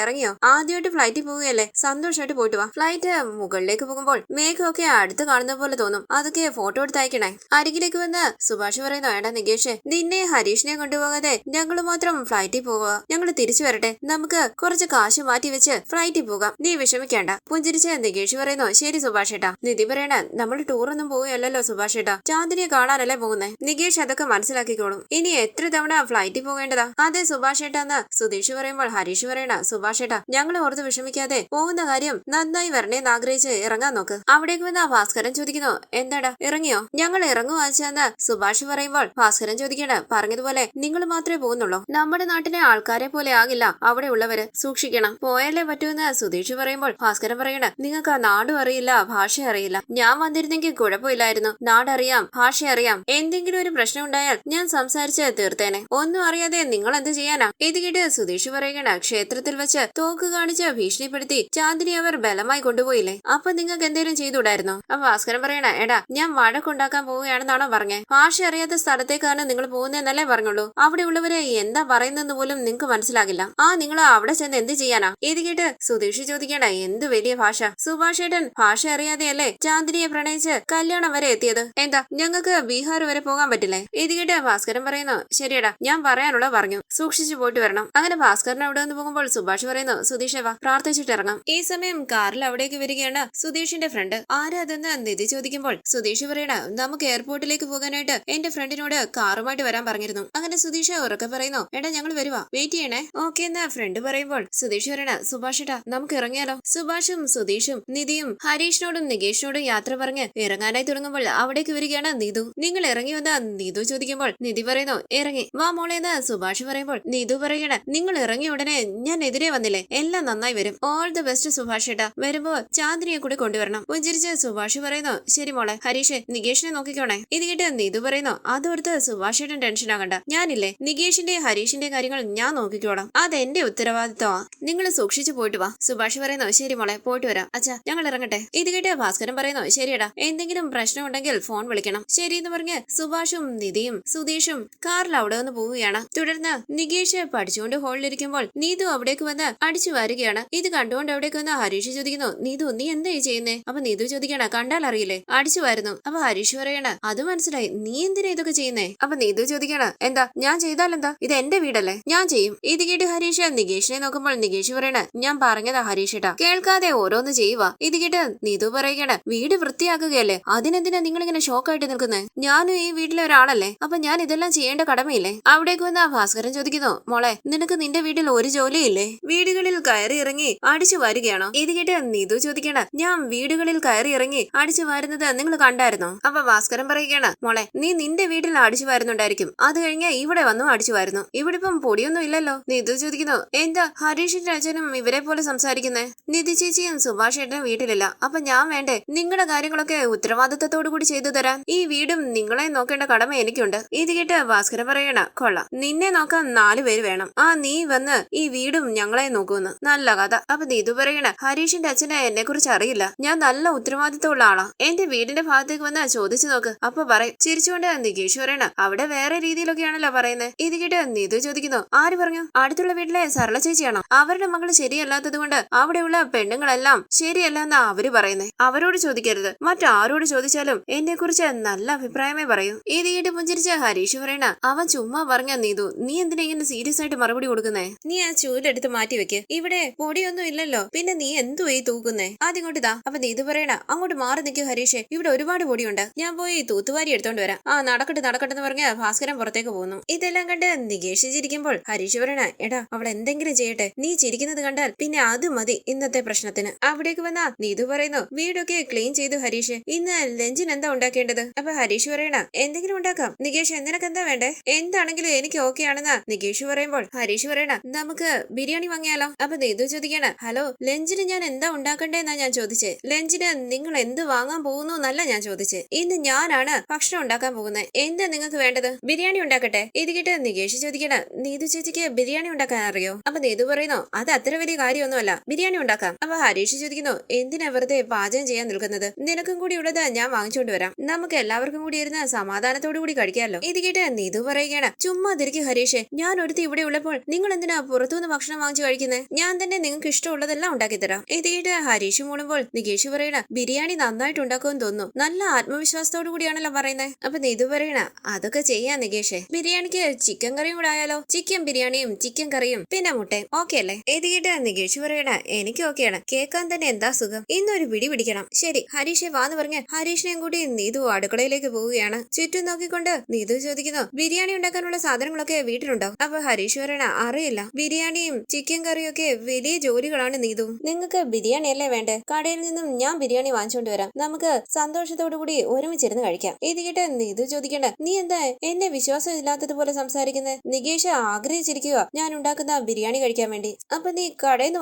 ഇറങ്ങിയോ? ആദ്യമായിട്ട് ഫ്ലൈറ്റിൽ പോവുകയല്ലേ, സന്തോഷമായിട്ട് പോയിട്ട് വാ. ഫ്ലൈറ്റ് മുകളിലേക്ക് പോകുമ്പോൾ മേഘമൊക്കെ അടുത്ത് കാണുന്ന പോലെ തോന്നും, അതൊക്കെ ഫോട്ടോ എടുത്ത് അയക്കണേ. അരികിലേക്ക് വന്ന് സുഭാഷ് പറയുന്നു, ഏടാ നികേഷ്, നിന്നെ ഹരീഷിനെ കൊണ്ടുപോകാതെ ഞങ്ങൾ മാത്രം ഫ്ലൈറ്റിൽ പോവുക, ഞങ്ങൾ തിരിച്ചു വരട്ടെ, നമുക്ക് കുറച്ച് കാശ് മാറ്റി വെച്ച് ഫ്ലൈറ്റിൽ പോകാം, നീ വിഷമിക്കേണ്ട. പുഞ്ചിരിച്ച് നികേഷ് പറയുന്നു, ശരി സുഭാഷ് ഏട്ടാ. നിധി പറയണ, നമ്മൾ ടൂറൊന്നും പോവുകയല്ലോ സുഭാഷ് ഏട്ടാ, ചാന്ദിനിയെ കാണാനല്ലേ പോകുന്നേ. നികേഷ് അതൊക്കെ മനസ്സിലാക്കിക്കോളും. ഇനി എത്ര തവണ ഫ്ലൈറ്റിൽ പോകേണ്ടതാ? അതെ സുഭാഷ് ഏട്ടാന്ന് സുധീഷ് പറയുമ്പോൾ ഹരീഷ് പറയണ, സുഭാഷ് ഏട്ടാ ഞങ്ങൾ ഓർത്ത് വിഷമിക്കാതെ പോകുന്ന കാര്യം നന്നായി വരണേന്ന് ആഗ്രഹിച്ച് ഇറങ്ങാൻ നോക്ക്. അവിടേക്ക് വന്ന ഭാസ്കരൻ ചോദിക്കുന്നു, എന്താടാ ഇറങ്ങിയോ? ഞങ്ങൾ ഇറങ്ങുവാച്ചാന്ന് സുഭാഷ് പറയുമ്പോൾ ഭാസ്കരൻ ചോദിക്കണ, പറഞ്ഞതുപോലെ നിങ്ങൾ മാത്രമേ പോകുന്നുള്ളൂ, നമ്മുടെ നാട്ടിലെ ആൾക്കാരെ പോലെ ആകില്ല അവിടെ ഉള്ളവര്, സൂക്ഷിക്കണം, പോയാലേ പറ്റൂന്ന് സുധീഷ് പറയുമ്പോൾ ഭാസ്കരൻ പറയണ, നിങ്ങൾക്ക് ആ നാടും അറിയില്ല ഭാഷ അറിയില്ല, ഞാൻ വന്നിരുന്നെങ്കിൽ കുഴപ്പമില്ലായിരുന്നു, നാടറിയാം ഭാഷ അറിയാം, എന്തെങ്കിലും ഒരു പ്രശ്നം ഉണ്ടായാൽ ഞാൻ സംസാരിച്ച് തീർത്തേനെ, ഒന്നും അറിയാതെ നിങ്ങൾ എന്ത് ചെയ്യാനാ? ഇത് കേട്ട് സുധീഷ് പറയണ, ക്ഷേത്രത്തിൽ വെച്ച് തോക്ക് കാണിച്ച് ഭീഷണിപ്പെടുത്തി ചാന്ദിനി അവർ ബലമായി കൊണ്ടുപോയില്ലേ, അപ്പൊ നിങ്ങൾക്ക് എന്തെങ്കിലും ചെയ്തുകൂടായിരുന്നോ? അപ്പൊ ഭാസ്കരൻ പറയണ, എടാ ഞാൻ വഴക്കുണ്ടാക്കാൻ പോവുകയാണെന്നാണോ പറഞ്ഞേ? ഭാഷ അറിയാത്ത സ്ഥലത്തേക്കാണ് നിങ്ങൾ പോകുന്നതെന്നല്ലേ പറഞ്ഞുള്ളൂ, അവിടെ ഉള്ളവരെ എന്താ പറയുന്നെന്ന് പോലും നിങ്ങൾക്ക് മനസ്സിലാകില്ല, നിങ്ങൾ അവിടെ ചെന്ന് എന്ത് ചെയ്യാനാ? ഇത് കേട്ട് സുധീഷ് ചോദിക്കണ, എന്ത് വലിയ ഭാഷ? സുഭാഷ് ഏട്ടൻ ഭാഷ അറിയാതെയല്ലേ ചാന്ദിനിയെ പ്രണയിച്ച് കല്യാണം വരെ എത്തിയത്, എന്താ ഞങ്ങൾക്ക് ബീഹാർ വരെ പോകാൻ പറ്റില്ലേ? ഇത് കേട്ട് ഭാസ്കരൻ പറയുന്നു, ശരിയടാ ഞാൻ പറയാനുള്ള പറഞ്ഞു, സൂക്ഷിച്ചു പോയിട്ട് വരണം. അങ്ങനെ ഭാസ്കരൻ അവിടെ നിന്ന് പോകുമ്പോൾ സുഭാഷ് പറയുന്നു, സുധീഷ് വാ, പ്രാർത്ഥിച്ചിട്ട് ഇറങ്ങാം. ഈ സമയം കാറിൽ അവിടേക്ക് വരികയാണ് സുധീഷിന്റെ ഫ്രണ്ട്. ആരാ അതെന്ന് നിധി ചോദിക്കുമ്പോൾ സുധീഷ് പറയണ, നമുക്ക് എയർപോർട്ടിലേക്ക് പോകാനായിട്ട് എന്റെ ഫ്രണ്ടിനോട് കാറുമായിട്ട് വരാൻ പറഞ്ഞിരുന്നു. അങ്ങനെ സുധീഷ് ഉറക്കെ പറയുന്നു, എടാ ഞങ്ങൾ വരുവാ, വെയിറ്റ് ചെയ്യണേ. ഓക്കെ എന്നാ ഫ്രണ്ട് പറയുമ്പോൾ സുധീഷ് പറയണ, സുഭാഷ് ഏട്ടാ നമുക്ക് ഇറങ്ങിയാലോ? സുഭാഷും സുധീഷും നിധിയും ഹരീഷിനോടും നികേഷിനോടും യാത്ര പറഞ്ഞ് ഇറങ്ങാനായി തുടങ്ങുമ്പോൾ അവിടേക്ക് വരികയാണ് നീതു. നിങ്ങൾ ഇറങ്ങി വന്ന നീതു ചോദിക്കുമ്പോൾ നിധി പറയുന്നു, ഇറങ്ങി വാ മോളെ എന്ന് സുഭാഷ് പറയുമ്പോൾ നീതു പറയണ, നിങ്ങൾ ഇറങ്ങിയ ഉടനെ ഞാൻ എതിരെ വന്നില്ലേ, എല്ലാം നന്നായി വരും, ഓൾ ദ ബെസ്റ്റ് സുഭാഷ് ഏട്ടാ, വരുമ്പോ ചാന്ദിനിയെ കൂടി കൊണ്ടുവരണം. പുഞ്ചിരിച്ച് സുഭാഷ് പറയുന്നു, ശരി മോളെ. ഹരീഷ് നികേഷിനെ നോക്കിക്കോണേ. ഇത് കേട്ട് നീതു പറയുന്നു, അതോർത്ത് സുഭാഷ് ഏട്ടൻ ടെൻഷൻ ആകണ്ട, ഞാനില്ലേ നികേഷിന്റെ ഹരീഷിന്റെ കാര്യങ്ങൾ ഞാൻ നോക്കിക്കോളാം, അതെന്റെ ഉത്തരവാദിത്തമാ, നിങ്ങൾ സൂക്ഷിച്ചു പോയിട്ട് വാ. സുഭാഷ് പറയുന്നു, ശരി മോളെ പോയിട്ട് വരാം അച്ഛാ, ഞങ്ങൾ ഇറങ്ങട്ടെ. ഇത് കേട്ട് ഭാസ്കരൻ പറയുന്നു, ശരിയടാ, എന്തെങ്കിലും പ്രശ്നം ഉണ്ടെങ്കിൽ ഫോൺ വിളിക്കണം. ശരി എന്ന് പറഞ്ഞ് സുഭാഷും നിധിയും സുധീഷും കാറിൽ അവിടെ നിന്ന് പോവുകയാണ്. തുടർന്ന് നികേഷ് പഠിച്ചുകൊണ്ട് ഹോളിലിരിക്കുമ്പോൾ നീതു അവിടേക്ക് വന്ന് അടിച്ചു വാരുകയാണ്. ഇത് കണ്ടുകൊണ്ട് അവിടേക്ക് വന്ന് ഹരീഷ് ചോദിക്കുന്നു, നീതു നീ എന്താ ചെയ്യുന്നേ? അപ്പൊ നീതു ചോദിക്കണ, കണ്ടാൽ അറിയില്ലേ അടിച്ചു വാരുന്നു. അപ്പൊ ഹരീഷ് പറയണ, അത് മനസ്സിലായി, നീ എന്തിനാ ഇതൊക്കെ ചെയ്യുന്നേ? അപ്പൊ നീതു ചോദിക്കണ, എന്താ ഞാൻ ചെയ്താലെന്താ, ഇത് എന്റെ വീടല്ലേ, ഞാൻ ചെയ്യും. ഇത് കേട്ട് ഹരീഷ് നികേഷിനെ നോക്കുമ്പോൾ നികേഷ് പറയണ, ഞാൻ പറഞ്ഞതാ ഹരീഷ് ഏട്ടാ, കേൾക്കാതെ ഓരോന്ന് ചെയ്യുക. ഇത് കേട്ട് നീതു പറയണ, വീട് വൃത്തിയാക്കുകയല്ലേ, അതിനെന്തിനാ നിങ്ങൾ ഇങ്ങനെ ഷോക്കായിട്ട് നിൽക്കുന്നേ? ഞാനും ഈ വീട്ടിലെ ഒരാളല്ലേ, അപ്പൊ ഞാൻ ഇതെല്ലാം ചെയ്യേണ്ട കടമയില്ലേ? അവിടേക്ക് വന്ന ഭാസ്കരൻ ചോദിക്കുന്നു, മോളെ നിനക്ക് നിന്റെ വീട്ടിൽ ഒരു ജോലിയില്ലേ? വീടുകളിൽ കയറി ഇറങ്ങി അടിച്ചു വാരുകയാണോ? ഇത് കേട്ട് നീതു ചോദിക്കണ, ഞാൻ വീടുകളിൽ കയറി ഇറങ്ങി അടിച്ചു വാരുന്നത് നിങ്ങൾ കണ്ടായിരുന്നോ? അപ്പൊ ഭാസ്കരൻ പറയുകയാണ്, മോളെ നീ നിന്റെ വീട്ടിൽ അടിച്ചു വാരുന്നുണ്ടായിരിക്കും, അത് കഴിഞ്ഞ് ഇവിടെ വന്നു അടിച്ചു വാരുന്നു, ഇവിടെ ഇപ്പം പൊടിയൊന്നും ഇല്ലല്ലോ. നീതു ചോദിക്കുന്നു, എന്താ ഹരീഷിന്റെ അച്ഛനും ഇവരെ പോലെ സംസാരിക്കുന്നേ? നിധി ചേച്ചിയും സുഭാഷ് ഏട്ടനും വീട്ടിലില്ല, അപ്പൊ ഞാൻ വേണ്ടേ നിങ്ങളുടെ കാര്യങ്ങളൊക്കെ ഉത്തരവാദിത്തത്തോടു കൂടി ചെയ്തു തരാൻ? ഈ വീടും നിങ്ങളെ നോക്കേണ്ട കടമ എനിക്കുണ്ട്. ഇത് കേട്ട് ഭാസ്കരൻ പറയണ, കൊള്ളാം, നിന്നെ നോക്കാൻ 4 പേര് വേണം, നീ വന്ന് ഈ വീടും ഞങ്ങളെ നോക്കൂന്ന്, നല്ല കഥ. അപ്പൊ നീതു പറയണ, ഹരീഷിന്റെ അച്ഛനെ എന്നെ കുറിച്ച് അറിയില്ല, ഞാൻ നല്ല ഉത്തരവാദിത്തമുള്ള ആളാ, എന്റെ വീടിന്റെ ഭാഗത്തേക്ക് വന്ന് ചോദിച്ചു നോക്ക്, അപ്പൊ പറയും. ചിരിച്ചുകൊണ്ട് നികേഷ് പറയണ, അവിടെ വേറെ രീതിയിലൊക്കെയാണല്ലോ പറയുന്നത്. ഇത് കേട്ട് നീതു ചോദിക്കുന്നു, ആര് പറഞ്ഞു? അടുത്തുള്ള വീട്ടിലെ സരള ചേച്ചിയാണോ? അവരുടെ മകള് ശരിയല്ലാത്തത് കൊണ്ട് അവിടെയുള്ള പെണ്ണുങ്ങളെല്ലാം ശരിയല്ലെന്നാ അവര് പറയുന്നേ, അവരോട് ചോദിക്കരുത്, മറ്റാരോട് ചോദിച്ചാലും എന്നെ കുറിച്ച് നല്ല അഭിപ്രായമേ പറയൂ. ഇത് കേട്ട് പുഞ്ചിരിച്ച ഹരീഷ് പറയണ, അവൻ ചുമ്മാ പറഞ്ഞ നീതു, നീ എന്തിനാ ഇങ്ങനെ സീരിയസ് ആയിട്ട് മറുപടി കൊടുക്കുന്നേ? നീ ആ ചൂലെടുത്ത് മാറ്റി വെക്ക്, ഇവിടെ പൊടിയൊന്നും ഇല്ലല്ലോ, പിന്നെ നീ എന്തു ഈ തൂക്കുന്നേ? അതിങ്ങോട്ട് ഇതാ. അപ്പൊ നീതു പറയണ, അങ്ങോട്ട് മാറി നിൽക്കും ഹരീഷ്, ഇവിടെ ഒരുപാട് പൊടിയുണ്ട്, ഞാൻ പോയി തൂത്തുവാരി എടുത്തോണ്ട് വരാം. നടക്കട്ടെ നടക്കട്ടെ എന്ന് പറഞ്ഞ ഭാസ്കരൻ പുറത്തേക്ക് പോകുന്നു. ഇതെല്ലാം കണ്ട് നികേഷ് ചിരിക്കുമ്പോൾ ഹരീഷ് പറയണ, എടാ അവൾ എന്തെങ്കിലും ചെയ്യട്ടെ, നീ ചിരിക്കുന്നത് കണ്ടാൽ പിന്നെ അത് മതി ഇന്നത്തെ പ്രശ്നത്തിന്. അവിടേക്ക് വന്ന നീതു പറയുന്നു, വീടൊക്കെ ക്ലീൻ ചെയ്തു ഹരീഷ്, ഇന്ന് ലഞ്ചിന് എന്താ ഉണ്ടാക്കേണ്ടത്? അപ്പൊ ഹരീഷ് പറയണ, എന്തെങ്കിലും ഉണ്ടാക്കാം നികേഷ്, നിനക്ക് എന്താ വേണ്ടേ? എന്താണെങ്കിലും എനിക്ക് ഓക്കെ ആണെന്നാ നികേഷ് പറയുമ്പോൾ ഹരീഷ് പറയണ, നമുക്ക് ബിരിയാണി വാങ്ങിയാലോ? അപ്പൊ നീതു ചോദിക്കണ, ഹലോ ലഞ്ചിന് ഞാൻ എന്താ ഉണ്ടാക്കണ്ടേന്നാ ഞാൻ ചോദിച്ചേ, ലഞ്ചിന് നിങ്ങൾ എന്ത് വാങ്ങാൻ പോകുന്നു എന്നല്ല ഞാൻ ചോദിച്ചേ, ഇന്ന് ഞാനാണ് ഭക്ഷണം ഉണ്ടാക്കാൻ പോകുന്നത്, എന്താ നിങ്ങൾക്ക് വേണ്ടത്? ബിരിയാണി ഉണ്ടാക്കട്ടെ. ഇത് കേട്ട് നികേഷ് ചോദിക്കണ, നീതു ചേച്ചിക്ക് ബിരിയാണി ഉണ്ടാക്കാൻ അറിയോ? അപ്പൊ നീതു പറയുന്നു, അത് അത്ര വലിയ കാര്യമൊന്നുമല്ല, ബിരിയാണി ഉണ്ടാക്കാം. അപ്പൊ ഹരീഷ് ചോദിക്കുന്നു, എന്തിനാ വെറുതെ പാചകം ചെയ്യാൻ നിൽക്കുന്നത്? നിനക്കും കൂടി ഉള്ളത് ഞാൻ വാങ്ങിച്ചോണ്ട് വരാം, നമുക്ക് എല്ലാവർക്കും കൂടി ഇരുന്ന് സമാധാനത്തോടു കൂടി കഴിക്കാമല്ലോ. ഇത് കേട്ട് നീതു പറയുകയാണ്, ചുമ്മാ തിരിക്കും ഹരീഷ്, ഞാൻ ഒരുത്തി അനിയത്തി ഇവിടെ ഉള്ളപ്പോൾ നിങ്ങൾ എന്തിനാ പുറത്തുനിന്ന് ഭക്ഷണം വാങ്ങിച്ചു കഴിക്കുന്നത്? ഞാൻ തന്നെ നിങ്ങൾക്ക് ഇഷ്ടമുള്ളതെല്ലാം ഉണ്ടാക്കി തരാം. ഇത് കേട്ട് ഹരീഷ് മൂളുമ്പോൾ നികേഷ് പറയണ ബിരിയാണി നന്നായിട്ട് ഉണ്ടാക്കുമെന്ന് തോന്നുന്നു. നല്ല ആത്മവിശ്വാസത്തോടു കൂടിയാണല്ലോ പറയുന്നത്. അപ്പൊ നീതു പറയണ അതൊക്കെ ചെയ്യാം നികേഷേ. ബിരിയാണിക്ക് ചിക്കൻ കറിയും കൂടെ ആയാലോ? ചിക്കൻ ബിരിയാണിയും ചിക്കൻ കറിയും പിന്നെ മുട്ടയും ഓക്കെ അല്ലേ? ഇത് കേട്ട് നികേഷ് പറയണ എനിക്ക് ഓക്കെയാണ്. കേൾക്കാൻ തന്നെ എന്താ സുഖം. ഇന്നൊരു പിടി പിടിക്കണം. ശരി ഹരീഷെ വാന്ന് പറഞ്ഞ് ഹരീഷിനെയും കൂടി നീതു അടുക്കളയിലേക്ക് പോവുകയാണ്. ചുറ്റും നോക്കിക്കൊണ്ട് നീതു ചോദിക്കുന്നു ബിരിയാണി ഉണ്ടാക്കാനുള്ള സാധനങ്ങളൊക്കെ വീട്ടിലുണ്ടോ? അപ്പൊ ഹരീഷ് പറയണ അറിയില്ല. ബിരിയാണിയും ചിക്കൻ കറിയും ഒക്കെ വലിയ ജോലികളാണ് നീതു. നിങ്ങൾക്ക് ബിരിയാണി അല്ലേ വേണ്ടേ? കടയിൽ നിന്നും ഞാൻ ബിരിയാണി വാങ്ങിച്ചോണ്ട് വരാം. നമുക്ക് സന്തോഷത്തോടു കൂടി ഒരുമിച്ചിരുന്ന് കഴിക്കാം. ഇത് കേട്ട് നീതു ചോദിക്കണ്ട നീ എന്താ എന്നെ വിശ്വാസം ഇല്ലാത്തതുപോലെ സംസാരിക്കുന്നത്? നികേഷ് ആഗ്രഹിച്ചിരിക്കുക ഞാൻ ഉണ്ടാക്കുന്ന ബിരിയാണി കഴിക്കാൻ വേണ്ടി. അപ്പൊ നീ കടയിൽ നിന്ന്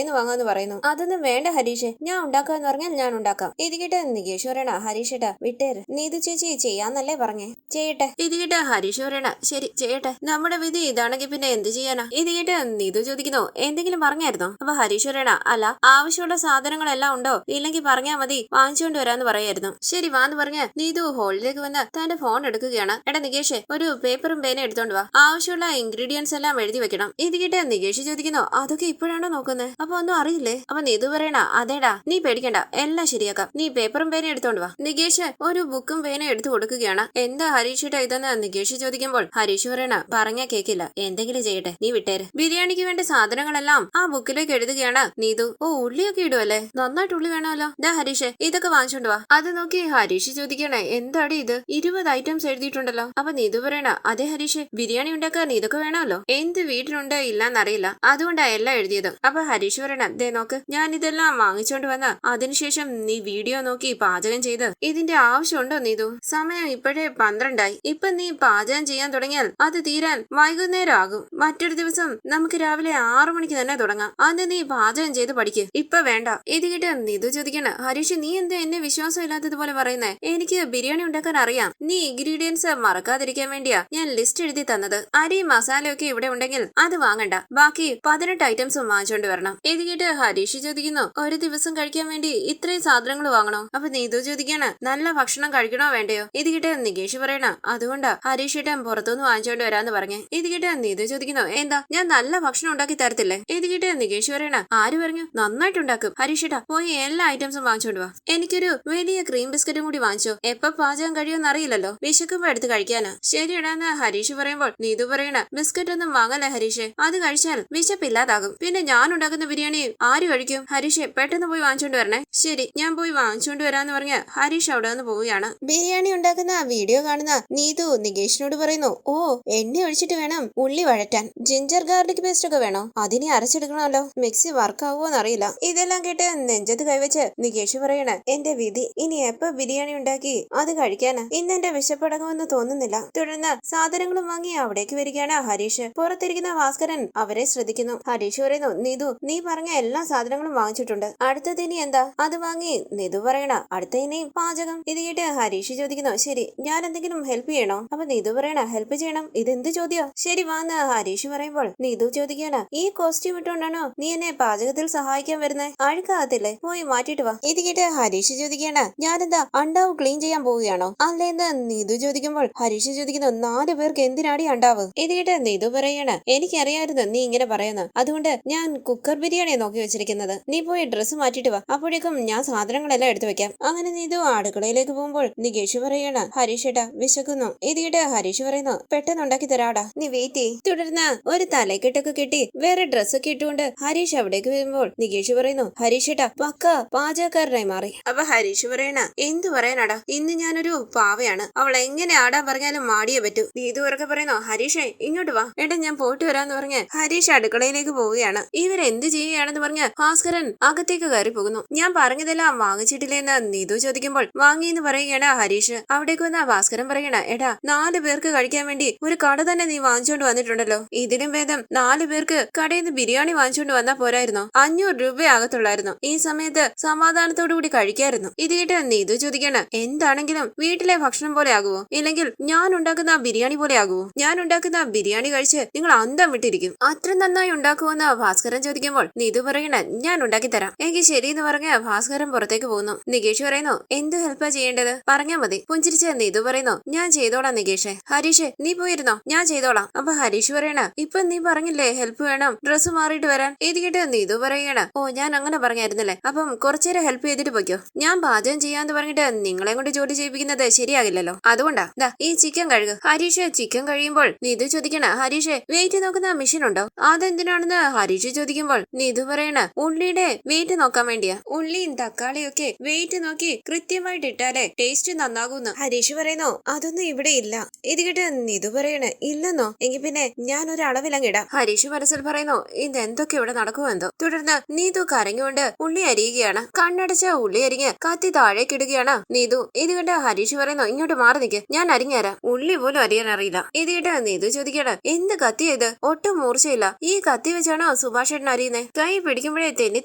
വാങ്ങാന്ന് പറയുന്നു. അതൊന്നും വേണ്ട ഹരീഷ്, ഞാൻ ഉണ്ടാക്കാന്ന് പറഞ്ഞാൽ ഞാൻ ഉണ്ടാക്കാം. ഇത് കേട്ട് നികേഷ് പറയണ ഹരീഷേട്ടാ വിട്ടേര്. നീതു ചേച്ചി ചെയ്യാന്നല്ലേ പറഞ്ഞേ, ചെയ്യട്ടെ. ഇത് കേട്ട് ഹരീഷ് പറയണ ശരി ചെയ്യട്ടെ, നമ്മുടെ വിധി ഇതാണെങ്കിൽ പിന്നെ എന്ത് ചെയ്യാനാ? ഇത് കേട്ട് നീതു ചോദിക്കുന്നു എന്തെങ്കിലും പറഞ്ഞായിരുന്നോ? അപ്പൊ ഹരീഷ് പറയണ അല്ല, ആവശ്യമുള്ള സാധനങ്ങളെല്ലാം ഉണ്ടോ ഇല്ലെങ്കിൽ പറഞ്ഞാൽ മതി വാങ്ങിച്ചുകൊണ്ട് വരാന്ന് പറയായിരുന്നു. ശരി വാന്ന് പറഞ്ഞ് നീതു ഹോളിലേക്ക് വന്ന് തന്റെ ഫോൺ എടുക്കുകയാണ്. എടാ നികേഷ് ഒരു പേപ്പറും പേനയും എടുത്തോണ്ട് വാ, ആവശ്യമുള്ള ഇൻഗ്രീഡിയൻസ് എല്ലാം എഴുതി വെക്കണം. ഇത് കേട്ട് നികേഷ് ചോദിക്കുന്നു അതൊക്കെ ഇപ്പോഴാണോ നോക്കുന്നത്? അപ്പൊ ഒന്നും അറിയില്ലേ? അപ്പൊ നീതു പറയണ അതേടാ നീ പേടിക്കണ്ട എല്ലാം ശരിയാക്കാം, നീ പേപ്പറും പേനയും എടുത്തോണ്ട് വാ. നികേഷ് ഒരു ബുക്കും പേനയും എടുത്തു കൊടുക്കുകയാണ്. എന്താ ഹരീഷേട്ടാ ഇതെന്ന് നികേഷ് ചോദിക്കുമ്പോൾ ഹരീഷ് പറയണ പറഞ്ഞാ കേക്കില്ല, എന്തെങ്കിലും ചെയ്യട്ടെ നീ വിട്ടേര്. ബിരിയാണിക്ക് വേണ്ട സാധനങ്ങളെല്ലാം ആ ബുക്കിലേക്ക് എഴുതുകയാണ് നീതു. ഓ ഉള്ളിയൊക്കെ ഇടുവല്ലേ, നന്നായിട്ട് ഉള്ളി വേണമല്ലോ. ദാ ഹരീഷ് ഇതൊക്കെ വാങ്ങിച്ചോണ്ട് വാ. അത് നോക്കി ഹരീഷ് ചോദിക്കണേ എന്താടി ഇത് 20 ഐറ്റംസ് എഴുതിയിട്ടുണ്ടല്ലോ. അപ്പൊ നീതു പറയണ അതെ ഹരീഷ് ബിരിയാണി ഉണ്ടാക്കാൻ ഇതൊക്കെ വേണമല്ലോ, എന്ത് വീട്ടിലുണ്ട് ഇല്ലാന്നറിയില്ല അതുകൊണ്ടാ എല്ലാം എഴുതിയത്. അപ്പൊ ഹരീഷ് പറയണ ദേ നോക്ക് ഞാൻ ഇതെല്ലാം വാങ്ങിച്ചോണ്ട് വന്ന അതിനുശേഷം നീ വീഡിയോ നോക്കി പാചകം ചെയ്ത് ഇതിന്റെ ആവശ്യമുണ്ടോ നീതു? സമയം ഇപ്പോഴേ 12 ഇപ്പൊ നീ പാചകം ചെയ്യാൻ തുടങ്ങിയാൽ അത് തീരാൻ വൈകുന്നേരം ആകും. മറ്റൊരു ദിവസം നമുക്ക് രാവിലെ 6 മണിക്ക് തന്നെ തുടങ്ങാം. അന്ന് നീ പാചകം ചെയ്ത് പഠിക്ക്, ഇപ്പൊ വേണ്ട. ഇത് കേട്ട് നീതു ചോദിക്കണ ഹരീഷ് നീ എന്താ എന്നെ വിശ്വാസം ഇല്ലാത്തതുപോലെ പറയുന്നേ? എനിക്ക് ബിരിയാണി ഉണ്ടാക്കാൻ അറിയാം. നീ ഇൻഗ്രീഡിയൻസ് മറക്കാതിരിക്കാൻ വേണ്ടിയാ ഞാൻ ലിസ്റ്റ് എഴുതി തന്നത്. അരി മസാലയൊക്കെ ഇവിടെ ഉണ്ടെങ്കിൽ അത് വാങ്ങണ്ട, ബാക്കി 18 ഐറ്റംസും വാങ്ങിച്ചോണ്ട് വരണം. ഇത് കേട്ട് ഹരീഷ് ചോദിക്കുന്നു ഒരു ദിവസം കഴിക്കാൻ വേണ്ടി ഇത്രയും സാധനങ്ങൾ വാങ്ങണോ? അപ്പൊ നീതു ചോദിക്കാണ് നല്ല ഭക്ഷണം കഴിക്കണോ വേണ്ടയോ? ഇത് കേട്ട് നികേഷ് പറയണ അതുകൊണ്ടാ ഹരീഷ് ഏട്ടൻ പുറത്തുനിന്ന് വാങ്ങിച്ചോണ്ട് വരാന്ന് പറഞ്ഞേ. ഇത് കേട്ട് നീതു ചോദിക്കുന്നു എന്താ ഞാൻ നല്ല ഭക്ഷണം ഉണ്ടാക്കി തരത്തില്ലേ? ഇത് കേട്ട് നികേഷ് പറയണ ആര് പറഞ്ഞു നന്നായിട്ടുണ്ടാക്കും ഹരീഷ് ഏട്ടാ, പോയി എല്ലാ ഐറ്റംസും വാങ്ങിച്ചോണ്ട് വാ. എനിക്കൊരു വലിയ ക്രീം ബിസ്ക്കറ്റും കൂടി വാങ്ങിച്ചോ, എപ്പ പാചകം കഴിയുമെന്ന് അറിയില്ലല്ലോ, വിശക്കുമ്പോ എടുത്ത് കഴിക്കാനാ. ശരിയടാന്ന് ഹരീഷ് പറയുമ്പോൾ നീതു പറയണ ബിസ്ക്കറ്റ് ഒന്നും വാങ്ങല്ലേ ഹരീഷ്, അത് കഴിച്ചാൽ വിശപ്പില്ലാതാകും. പിന്നെ ഞാൻ ഉണ്ടാക്കുന്ന ബിരിയാണി ആര് കഴിക്കും? ഹരീഷ് പെട്ടെന്ന് പോയി വാങ്ങിച്ചോണ്ട് വരണേ. ശരി ഞാൻ പോയി വാങ്ങിച്ചോണ്ട് വരാന്ന് പറഞ്ഞ് ഹരീഷ് അവിടെ നിന്ന് പോവുകയാണ്. ബിരിയാണി ഉണ്ടാക്കുന്ന വീഡിയോ കാണുന്ന നീതു നികേഷിനോട് പറയുന്നു ഓ എണ്ണ ഒഴിച്ചിട്ട് വേണം ഉള്ളി വഴറ്റാൻ, ജിഞ്ചർ ഗാർലിക് പേസ്റ്റ് ഒക്കെ വേണോ? അതിനെ അരച്ചെടുക്കണമല്ലോ, മിക്സി വർക്ക് ആവുമോന്ന് അറിയില്ല. ഇതെല്ലാം കേട്ട് നെഞ്ചത്ത് കൈവച്ച് നികേഷ് പറയണ എന്റെ വിധി, ഇനി എപ്പ ബിരിയാണി ഉണ്ടാക്കി അത് കഴിക്കാനാ? ഇന്ന് എന്റെ വിശപ്പടങ്ങുമെന്ന് തോന്നുന്നില്ല. തുടർന്ന് സാധനങ്ങളും വാങ്ങി അവിടേക്ക് വരികയാണ് ഹരീഷ്. പുറത്തിരിക്കുന്ന ഭാസ്കരൻ അവരെ ശ്രദ്ധിക്കുന്നു. ഹരീഷ് പറയുന്നു നീതു നീ പറഞ്ഞ എല്ലാ സാധനങ്ങളും വാങ്ങിച്ചിട്ടുണ്ട്, അടുത്തത് ഇനി എന്താ? അത് വാങ്ങി നീതു പറയണ അടുത്ത ഇനിയും പാചകം. ഇത് കേട്ട് ഹരീഷ് ചോദിക്കുന്നു ശരി ഞാൻ എന്തെങ്കിലും ഹെൽപ്പ് ചെയ്യണോ? അപ്പൊ നീതു പറയണ ഹെൽപ്പ് ചെയ്യണം, ഇതെന്ത് ചോദ്യോ? ശരി വാന്ന് ഹരീഷ് പറയുമ്പോൾ നീതു ചോദിക്കാണ് ഈ കോസ്റ്റ്യൂം ഇട്ടുകൊണ്ടാണോ നീ എന്നെ പാചകത്തിൽ സഹായിക്കാൻ വരുന്നത്? അഴുക്കാകത്തില്ലേ, പോയി മാറ്റിട്ട് വാ. ഇത് കേട്ട് ഹരീഷ് ചോദിക്കാണ് ഞാനെന്താ അണ്ടാവ് ക്ലീൻ ചെയ്യാൻ പോവുകയാണോ അല്ലേന്ന് നീതു ചോദിക്കുമ്പോൾ ഹരീഷ് ചോദിക്കുന്നു 4 പേർക്ക് എന്തിനാടി അണ്ടാവ്? ഇത് കേട്ട് നീതു പറയാണ് എനിക്കറിയായിരുന്നു നീ ഇങ്ങനെ പറയുന്നു, അതുകൊണ്ട് ഞാൻ കുക്കർ ബിരിയാണി നോക്കി വെച്ചിരിക്കുന്നത്, നീ പോയി ഡ്രസ്സ് മാറ്റിട്ട് വാ, അപ്പോഴേക്കും ഞാൻ സാധനങ്ങളെല്ലാം എടുത്തു വെക്കാം. അങ്ങനെ നീതു അടുക്കളയിലേക്ക് പോകുമ്പോൾ നികേഷ് പറയാണ് ഹരീഷ് ഏട്ടാ വിശക്കുന്നു. ഇത് കേട്ട് ഹരീഷ് പറയുന്നു പെട്ടെന്ന് ഉണ്ടാക്കി തരാടാ, നീ വെയിറ്റ് ചെയ്യ്. തുടർന്ന് ഒരു തലക്കെട്ടൊക്കെ കെട്ടി വേറെ ഡ്രസ്സൊക്കെ ഇട്ടുകൊണ്ട് ഹരീഷ് അവിടേക്ക് വരുമ്പോൾ നികേഷ് പറയുന്നു ഹരീഷ് ഏട്ടാ പക്ക പാചകക്കാരനായി മാറി. അപ്പൊ ഹരീഷ് പറയണ എന്തു പറയാനാടാ, ഇന്ന് ഞാനൊരു പാവയാണ്, അവൾ എങ്ങനെ ആടാൻ പറഞ്ഞാലും മാടിയേ പറ്റൂ. നീതു ഉറക്കെ പറയുന്നു ഹരീഷേ ഇങ്ങോട്ട് വാ. ഏട്ടാ ഞാൻ പോയിട്ട് വരാന്ന് പറഞ്ഞ് ഹരീഷ് അടുക്കളയിലേക്ക് പോവുകയാണ്. ഇവരെന്ത് ചെയ്യുകയാണെന്ന് പറഞ്ഞ് ഭാസ്കരൻ അകത്തേക്ക് കയറി പോകുന്നു. ഞാൻ പറഞ്ഞതെല്ലാം വാങ്ങിച്ചിട്ടില്ലേന്ന് നീതു ചോദിക്കുമ്പോൾ വാങ്ങിയെന്ന് പറയുകയാണ് ഹരീഷ്. അവിടേക്ക് വന്ന ഭാസ്കരൻ പറയണ എടാ 4 പേർക്ക് കഴിക്കാൻ വേണ്ടി ഒരു കട തന്നെ നീ വാങ്ങിച്ചോണ്ട് വന്നിട്ടുണ്ടല്ലോ, ഇതിലും ഭേദം 4 പേർക്ക് കടയിൽ നിന്ന് ബിരിയാണി വാങ്ങിച്ചോണ്ട് വന്നാ പോരായിരുന്നോ? 500 രൂപയാകത്തുള്ളായിരുന്നു, ഈ സമയത്ത് സമാധാനത്തോടു കൂടി കഴിക്കായിരുന്നു. ഇത് കേട്ട് നീതു ചോദിക്കണ എന്താണെങ്കിലും വീട്ടിലെ ഭക്ഷണം പോലെ ആകുവോ, ഇല്ലെങ്കിൽ ഞാൻ ഉണ്ടാക്കുന്ന ബിരിയാണി പോലെ ആകുവോ? ഞാൻ ഉണ്ടാക്കുന്ന ബിരിയാണി കഴിച്ച് നിങ്ങൾ അന്തം വിട്ടിരിക്കും. അത്ര നന്നായി ഉണ്ടാക്കുമെന്ന് ഭാസ്കരൻ ചോദിക്കുമ്പോൾ നീതു പറയണ ഞാൻ ഉണ്ടാക്കി തരാം. എനിക്ക് ശരിയെന്ന് പറഞ്ഞ് ഭാസ്കരൻ പുറത്തേക്ക് പോകുന്നു. നികേഷ് പറയുന്നു എന്ത് ഹെൽപ്പാ ചെയ്യേണ്ടത് പറഞ്ഞാ മതി. പുഞ്ചിരിച്ച നീതു പറയുന്നു ഞാൻ ചെയ്തോളാം നികേഷേ. ഹരീഷ് നീ പോയിരുന്നോ, ഞാൻ ചെയ്തോളാം. അപ്പൊ അപ്പൊ ഹരീഷ് പറയണ ഇപ്പൊ നീ പറഞ്ഞില്ലേ ഹെൽപ്പ് വേണം ഡ്രസ്സ് മാറിയിട്ട് വരാൻ. ഇത് കേട്ട് നീതു പറയണ ഓ ഞാൻ അങ്ങനെ പറഞ്ഞായിരുന്നല്ലേ, അപ്പം കുറച്ചേരം ഹെൽപ്പ് ചെയ്തിട്ട് പോയിക്കോ. ഞാൻ പാചകം ചെയ്യാന്ന് പറഞ്ഞിട്ട് നിങ്ങളെ കൊണ്ട് ജോലി ചെയ്യിപ്പിക്കുന്നത് ശരിയാകില്ലല്ലോ, അതുകൊണ്ടാ ദാ ഈ ചിക്കൻ കഴുകുക. ഹരീഷ് ചിക്കൻ കഴിയുമ്പോൾ നീതു ചോദിക്കണ ഹരീഷ് വെയിറ്റ് നോക്കുന്ന മെഷീൻ ഉണ്ടോ? അതെന്തിനാണെന്ന് ഹരീഷ് ചോദിക്കുമ്പോൾ നീതു പറയണ ഉള്ളിയുടെ വെയിറ്റ് നോക്കാൻ വേണ്ടിയാ. ഉള്ളിയും തക്കാളിയൊക്കെ വെയിറ്റ് നോക്കി കൃത്യമായിട്ട് ഇട്ടാലേ ടേസ്റ്റ് നന്നാകൂന്ന് ഹരീഷ് പറയുന്നു. അതൊന്നും ഇവിടെ ഇല്ല. ഇത് കേട്ട് നീതു പറയണ ഇല്ലെന്നോ, എങ്കിൽ പിന്നെ ഞാൻ ഒരു അളവിലങ്ങിടാം. ഹരീഷ് മനസ്സിൽ പറയുന്നു ഇതെന്തൊക്കെ ഇവിടെ നടക്കുമെന്തോ. തുടർന്ന് നീതു കരഞ്ഞുകൊണ്ട് ഉള്ളി അരിയുകയാണ്. കണ്ണടച്ച ഉള്ളി അരിഞ്ഞ് കത്തി താഴേക്കിടുകയാണ് നീതു. ഇത് കണ്ട് ഹരീഷ് പറയുന്നു ഇങ്ങോട്ട് മാറി നിൽക്ക്, ഞാൻ അരിഞ്ഞുതരാം. ഉള്ളി പോലും അരിയാൻ അറിയില്ല. ഇത് കേട്ട് നീതു ചോദിക്കണം എന്ത് കത്തിയാ ഇത്? ഒട്ടും മൂർച്ചയില്ല. ഈ കത്തി വെച്ചാണോ സുഭാഷ് ഏട്ടൻ അരിയുന്നേ? കൈ പിടിക്കുമ്പോഴേ തെന്നി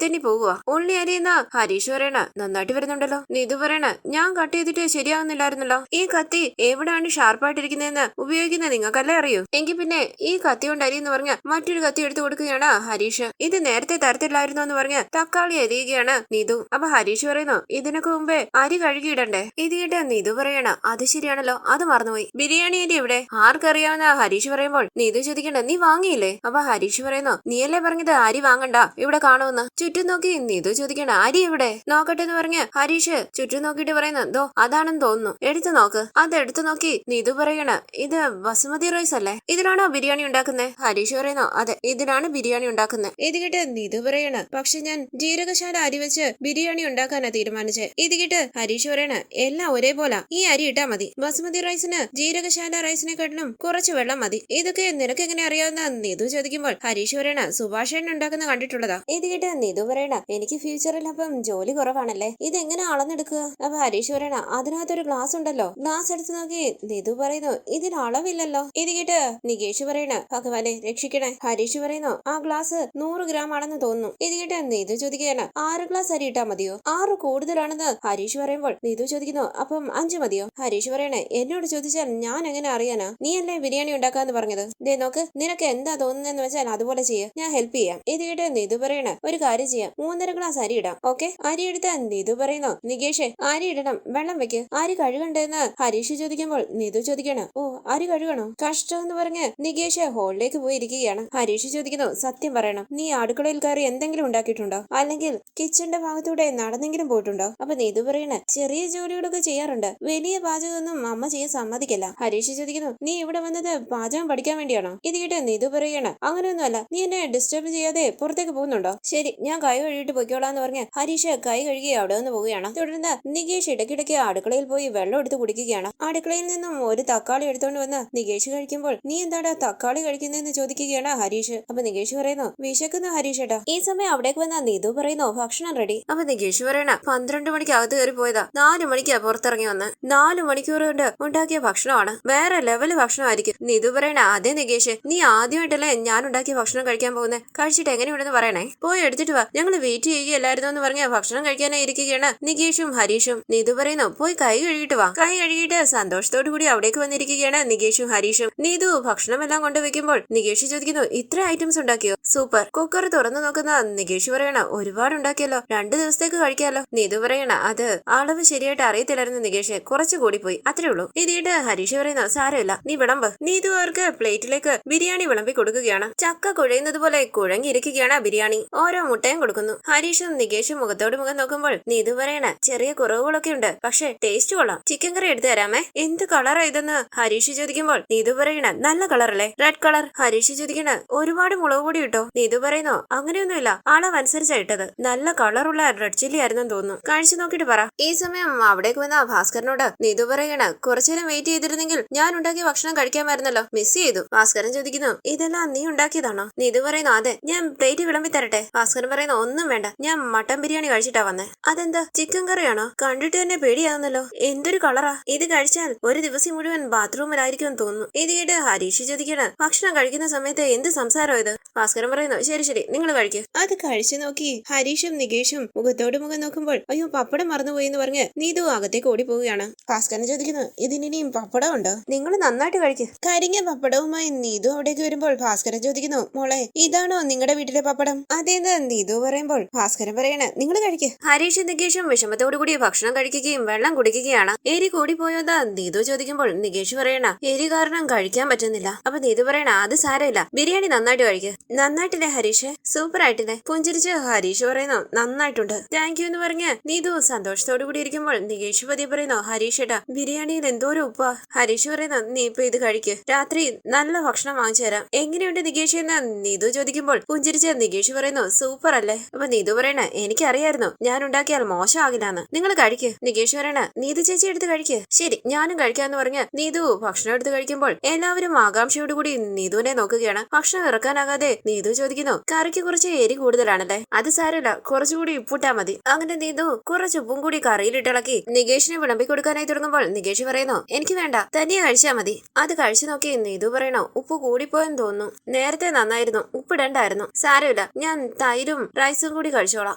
തെന്നി പോകുക. ഉള്ളി അരിയുന്ന ഹരീഷ് പറയണ നന്നായിട്ട് വരുന്നുണ്ടല്ലോ. നീതു പറയണ ഞാൻ കട്ട് ചെയ്തിട്ട് ശരിയാവുന്നില്ലായിരുന്നല്ലോ. ഈ കത്തി എവിടാണ് ഷാർപ്പായിട്ടിരിക്കുന്നതെന്ന് ഉപയോഗിക്കുന്നത് നിങ്ങൾക്കല്ലേ അറിയൂ. എങ്കിൽ പിന്നെ ഈ കത്തി കൊണ്ട് അരിയെന്ന് പറഞ്ഞ മറ്റൊരു കത്തി എടുത്തു കൊടുക്കുകയാണ് ഹരീഷ്. ഇത് നേരത്തെ തരത്തില്ലായിരുന്നു എന്ന് പറഞ്ഞ് തക്കാളി അരിയുകയാണ് നീതു. അപ്പൊ ഹരീഷ് പറയുന്നു ഇതിനൊക്കെ മുമ്പേ അരി കഴുകിയിടണ്ടേ. ഇത് കേട്ട് നീതു പറയണ അത് ശരിയാണല്ലോ, അത് മറന്നുപോയി. ബിരിയാണി അരി എവിടെ? ആർക്കറിയാവുന്ന ഹരീഷ് പറയുമ്പോൾ നീതു ചോദിക്കണ്ട നീ വാങ്ങിയില്ലേ? അപ്പൊ ഹരീഷ് പറയുന്നു നീയല്ലേ പറഞ്ഞത് അരി വാങ്ങണ്ട, ഇവിടെ കാണുമെന്ന്. ചുറ്റും നോക്കി നീതു ചോദിക്കണ്ട അരി എവിടെ? നോക്കട്ടെ എന്ന് പറഞ്ഞ് ഹരീഷ് ചുറ്റും നോക്കിയിട്ട് പറയുന്നു ദോ അതാണെന്ന് തോന്നുന്നു, എടുത്തു നോക്ക്. അതെടുത്തു നോക്കി നീതു പറയണ ഇത് ബസുമതി റൈസ് അല്ലേ? ഇതിലാണോ ബിരിയാണി ഉണ്ടാക്കുന്നത്? ഹരീഷ് പറയുന്നു അതെ ഇതിലാണ് ബിരിയാണി ഉണ്ടാക്കുന്നത്. ഇത് കേട്ട് നീതു പറയണ പക്ഷെ ഞാൻ ജീരകശാല അരി വെച്ച് ബിരിയാണി ഉണ്ടാക്കാനാ തീരുമാനിച്ചത്. ഇത് കേട്ട് ഹരീഷ് പറയണ എല്ലാം ഒരേപോലെ ഈ അരി ഇട്ടാ മതി. ബസുമതി റൈസിന് ജീരകശാല റൈസിനെക്കാട്ടിലും കുറച്ച് വെള്ളം മതി. ഇതൊക്കെ നിനക്ക് എങ്ങനെ അറിയാവുന്ന നീതു ചോദിക്കുമ്പോൾ ഹരീഷ് പറയണ സുഭാഷേട്ടൻ ഉണ്ടാക്കുന്ന കണ്ടിട്ടുള്ളതാ. ഇത് കേട്ട് നീതു പറയണ എനിക്ക് ഫ്യൂച്ചറിൽ അപ്പം ജോലി കുറവാണല്ലേ, ഇതെങ്ങനെ അളന്നെടുക്കുക? അപ്പൊ ഹരീഷ് പറയണ അതിനകത്തൊരു ഗ്ലാസ് ഉണ്ടല്ലോ, ഗ്ലാസ് എടുത്ത് നോക്കി നീതു പറയുന്നു ഇതിൽ അളവില്ലല്ലോ. ഇത് കേട്ട് നികേഷ് പറയണ ഭഗവാനെ രക്ഷിക്കണേ. ഹരീഷ് പറയുന്നു ആ ഗ്ലാസ് 100 ഗ്രാം ആണെന്ന് തോന്നുന്നു. ഇത് കേട്ട് നീതു ചോദിക്കുകയാണ് 6 ഗ്ലാസ് അരി ഇട്ടാ മതിയോ? 6 കൂടുതലാണെന്ന് ഹരീഷ് പറയുമ്പോൾ നീതു ചോദിക്കുന്നു അപ്പം 5 മതിയോ? ഹരീഷ് പറയണേ എന്നോട് ചോദിച്ചാൽ ഞാൻ എങ്ങനെ അറിയാനാ? നീ അല്ലേ ബിരിയാണി ഉണ്ടാക്കാന്ന് പറഞ്ഞത്. ദേ നോക്ക് നിനക്ക് എന്താ തോന്നുന്നതെന്ന് വെച്ചാൽ അതുപോലെ ചെയ്യാം, ഞാൻ ഹെൽപ്പ് ചെയ്യാം. ഇത് കേട്ട് നീതു പറയണ ഒരു കാര്യം ചെയ്യാം 3.5 ഗ്ലാസ് അരി ഇടാം. ഓക്കെ അരി എടുത്ത നീതു പറയുന്നു നികേഷേ അരി ഇടണം, വെള്ളം വെക്ക്. അരി കഴുകണ്ടെന്ന് ഹരീഷ് ചോദിക്കുമ്പോൾ നീതു ചോദിക്കണ ഓ അരി കഴുകണോ? കഷ്ടം എന്ന് പറഞ്ഞ് നികേഷ് ഹോളിലേക്ക് പോയി ഇരിക്കുകയാണ്. ഹരീഷ് ചോദിക്കുന്നു സത്യം പറയണം, നീ അടുക്കളയിൽ കയറി എന്തെങ്കിലും ഉണ്ടാക്കിയിട്ടുണ്ടോ? അല്ലെങ്കിൽ കിച്ചന്റെ ഭാഗത്തൂടെ നടന്നെങ്കിലും പോയിട്ടുണ്ടോ? അപ്പൊ നീതു പറയണ ചെറിയ ജോലികളൊക്കെ ചെയ്യാറുണ്ട്, വലിയ പാചകമൊന്നും അമ്മ ചെയ്യാൻ സമ്മതിക്കില്ല. ഹരീഷ് ചോദിക്കുന്നു നീ ഇവിടെ വന്നത് പാചകം പഠിക്കാൻ വേണ്ടിയാണോ? ഇത് കേട്ട് നീതു പറയണ അങ്ങനെയൊന്നുമല്ല, നീ എന്നെ ഡിസ്റ്റർബ് ചെയ്യാതെ പുറത്തേക്ക് പോകുന്നുണ്ടോ? ശരി ഞാൻ കൈ കഴുകിയിട്ട് പൊയ്ക്കോളാന്ന് പറഞ്ഞ് ഹരീഷ് കൈ കഴുകി അവിടെ നിന്ന് പോവുകയാണ്. തുടർന്ന് നികേഷ് ഇടയ്ക്കിടയ്ക്ക് അടുക്കളയിൽ പോയി വെള്ളം എടുത്ത് കുടിക്കുകയാണ്. അടുക്കളയിൽ നിന്നും ഒരു തക്കാളി എടുത്തോണ്ട് വന്ന് നികേഷ് കഴിക്കുമ്പോൾ നീ എന്താടാ തക്കാളി കഴിക്കുന്നതെന്ന് ചോദിക്കുകയാണ് ഹരീഷ്. അപ്പൊ നികേഷ് പറയുന്നു വിശക്കുന്ന ഹരീഷ് ഏട്ടാ. ഈ സമയം അവിടേക്ക് വന്ന നീതു പറയുന്നു ഭക്ഷണം റെഡി. അപ്പൊ നികേഷ് പറയണ 12 മണിക്ക് അകത്ത് കയറി പോയതാ, 4 മണിക്കാ പുറത്തിറങ്ങി വന്ന്. 4 മണിക്കൂർ കൊണ്ട് ഉണ്ടാക്കിയ ഭക്ഷണമാണ്, വേറെ ലെവല് ഭക്ഷണമായിരിക്കും. നീതു പറയണ അതെ നികേഷ് നീ ആദ്യമായിട്ടല്ലേ ഞാൻ ഉണ്ടാക്കിയ ഭക്ഷണം കഴിക്കാൻ പോകുന്നത്, കഴിച്ചിട്ട് എങ്ങനെയുണ്ടെന്ന് പറയണേ. പോയി എടുത്തിട്ട് വാ, ഞങ്ങൾ വെയിറ്റ് ചെയ്യുകയല്ലായിരുന്നു എന്ന് പറഞ്ഞ ഭക്ഷണം കഴിക്കാനായി ഇരിക്കുകയാണ് നികേഷും ഹരീഷും. നീതു പറയുന്നു പോയി കൈ കഴുകിയിട്ട് വാ. കൈ കഴുകിയിട്ട് സന്തോഷത്തോടു കൂടി അവിടേക്ക് വന്നിരിക്കുകയാണ് നികേഷും ഹരീഷും. നീതു ഭക്ഷണമെല്ലാം കൊണ്ടുവയ്ക്കുമ്പോൾ നികേഷ് ചോദിക്കുന്നു ഇത്ര ഐറ്റംസ് ഉണ്ടാക്കിയോ? സൂപ്പർ. കുക്കർ തുറന്നു നോക്കുന്ന നികേഷ് പറയണ ഒരുപാട് ഉണ്ടാക്കിയല്ലോ, 2 ദിവസത്തേക്ക് കഴിക്കാലോ. നീതു പറയണ അത് അളവ് ശരിയായിട്ട് അറിയത്തില്ലായിരുന്നു നികേഷ്, കുറച്ചു കൂടി പോയി അത്രേ ഉള്ളൂ. ഇതിട്ട് ഹരീഷ് പറയുന്നു സാരമില്ല നീ വിളമ്പ്. നീതു അവർക്ക് പ്ലേറ്റിലേക്ക് ബിരിയാണി വിളമ്പി കൊടുക്കുകയാണ്. ചക്ക കുഴയുന്നത് പോലെ കുഴങ്ങിയിരിക്കുകയാണ് ബിരിയാണി. ഓരോ മുട്ടയും കൊടുക്കുന്നു. ഹരീഷും നികേഷും മുഖത്തോട് മുഖം നോക്കുമ്പോൾ നീതു പറയണ ചെറിയ കുറവുകളൊക്കെ ഉണ്ട്, പക്ഷെ ടേസ്റ്റ് കൊള്ളാം. ചിക്കൻ കറി എടുത്തു തരാമേ. എന്ത് കളറാ ഇതെന്ന് ഹരീഷ് ചോദിക്കുമ്പോൾ നീതു പറയണ നല്ല കളറല്ലേ, റെഡ് കളർ. ഹരീഷ് ചോദിക്കണ ഒരുപാട് മുളക് പൊടി ഇട്ടോ? നീതു പറയുന്നു അങ്ങനെയൊന്നുമില്ല, അളവനുസരിച്ചാ ഇട്ടത്. നല്ല കളറുള്ള റെഡ് ചില്ലി ആയിരുന്നെന്ന് തോന്നുന്നു, കഴിച്ചു നോക്കിട്ട് പറ. ഈ സമയം അവിടേക്ക് വന്ന ഭാസ്കരനോട് നീതു പറയണ കുറച്ചുനേരം വെയിറ്റ് ചെയ്തിരുന്നെങ്കിൽ ഞാൻ ഉണ്ടാക്കിയ ഭക്ഷണം കഴിക്കാമായിരുന്നല്ലോ, മിസ് ചെയ്തു. ഭാസ്കരൻ ചോദിക്കുന്നു ഇതെല്ലാം നീ ഉണ്ടാക്കിയതാണോ? നീതു പറയുന്നു അതെ. ഞാൻ പ്ലേറ്റ് വിളമ്പി തരട്ടെ? ഭാസ്കരൻ പറയുന്നു ഒന്നും വേണ്ട, ഞാൻ മട്ടൻ ബിരിയാണി കഴിച്ചിട്ടാ വന്നേ. അതെന്താ ചിക്കൻ കറിയാണോ? കണ്ടിട്ട് തന്നെ പേടിയാവുന്നല്ലോ, എന്തൊരു കളറാ. ഇത് കഴിച്ചാൽ ഒരു ദിവസം മുഴുവൻ ബാത്റൂമിലായിരിക്കും തോന്നുന്നു. ഇത് കേട്ട് ഹരീഷ് ചോദിക്കണ ഭക്ഷണം കഴിക്കുന്ന സമയത്ത് എന്ത് സംസാരം ഇത്? ഭാസ്കരൻ പറയുന്നു ശരി ശരി നിങ്ങൾ കഴിക്കുക. അത് കഴിച്ചു നോക്കി ഹരീഷും നികേഷും മുഖത്തോട് മുഖം നോക്കുമ്പോൾ അയ്യോ പപ്പടം മറന്നുപോയി എന്ന് പറഞ്ഞ് നീതു അകത്തേക്ക് ഓടി പോവുകയാണ്. ഭാസ്കരൻ ചോദിക്കുന്നു ഇതിനിയും പപ്പടം ഉണ്ടോ? നിങ്ങൾ നന്നായിട്ട് കഴിക്കുക. കരിഞ്ഞ പപ്പടവുമായി നീതു അവിടേക്ക് വരുമ്പോൾ ഭാസ്കരൻ ചോദിക്കുന്നു മോളെ ഇതാണോ നിങ്ങളുടെ വീട്ടിലെ പപ്പടം? അതേന്ന് നീതു പറയുമ്പോൾ ഭാസ്കരൻ പറയണ നിങ്ങൾ കഴിക്കുക. ഹരീഷും നികേഷും വിഷമത്തോടു കൂടി ഭക്ഷണം കഴിക്കുകയും വെള്ളം കുടിക്കുകയാണ്. എരി കൂടി പോയോതാ നീതു ചോദിക്കുമ്പോൾ നികേഷ് പറയണ എരി കാരണം കഴിക്കാൻ പറ്റുന്നില്ല. അപ്പൊ നീതു പറയണ അത് സാരമില്ല, ബിരിയാണി നന്നായിട്ട് കഴിക്കുക. നന്നായിട്ടില്ലേ ഹരീഷ്? സൂപ്പർ ആയിട്ടില്ലേ? പുഞ്ചിരിച്ച് ഹരീഷ് പറയുന്നു നന്നായിട്ടുണ്ട്, താങ്ക് യു എന്ന് പറഞ്ഞ് നീതു സന്തോഷത്തോടു കൂടി ഇരിക്കുമ്പോൾ നികേഷ് പതിയെ പറയുന്നു ഹരീഷ് ഏട്ടാ, ബിരിയാണിയിൽ എന്തോരം ഉപ്പാ. ഹരീഷ് പറയുന്നു നീ ഇപ്പൊ ഇത് കഴിക്ക്, രാത്രി നല്ല ഭക്ഷണം വാങ്ങിച്ചു തരാം. എങ്ങനെയുണ്ട് നികേഷ് എന്ന് നീതു ചോദിക്കുമ്പോൾ പുഞ്ചിരിച്ച് നികേഷ് പറയുന്നു സൂപ്പർ അല്ലേ. അപ്പൊ നീതു പറയണ എനിക്കറിയായിരുന്നു ഞാൻ ഉണ്ടാക്കിയാൽ മോശമാകില്ലാന്ന്, നിങ്ങൾ കഴിക്ക്. നികേഷ് പറയണ നീതു ചേച്ചി എടുത്ത് കഴിക്ക്. ശരി ഞാനും കഴിക്കാന്ന് പറഞ്ഞ് നീതു ഭക്ഷണം എടുത്ത് കഴിക്കുമ്പോൾ എല്ലാവരും ആകാംക്ഷയോടുകൂടി നീതുവിനെ നോക്കുകയാണ്. ഭക്ഷണം ഇറക്കാനാകാതെ നീതു ചോദിക്കുന്നു കറിക്ക് കുറച്ച് എരി കൂടുതലാണല്ലേ? അത് സാരമില്ല, കുറച്ചുകൂടി ഉപ്പിട്ടാ മതി. അങ്ങനെ നീതു കുറച്ച് ഉപ്പും കൂടി കറിയിലിട്ടിളക്കി നികേഷിനെ വിളമ്പി കൊടുക്കാനായി തുടങ്ങുമ്പോൾ നികേഷ് പറയുന്നു എനിക്ക് വേണ്ട, തനിയെ കഴിച്ചാ മതി. അത് കഴിച്ചു നോക്കി നീതു പറയണോ ഉപ്പ് കൂടിപ്പോയെന്ന് തോന്നുന്നു, നേരത്തെ നന്നായിരുന്നു, ഉപ്പിടണ്ടായിരുന്നു. സാരമില്ല, ഞാൻ തൈരും റൈസും കൂടി കഴിച്ചോളാം.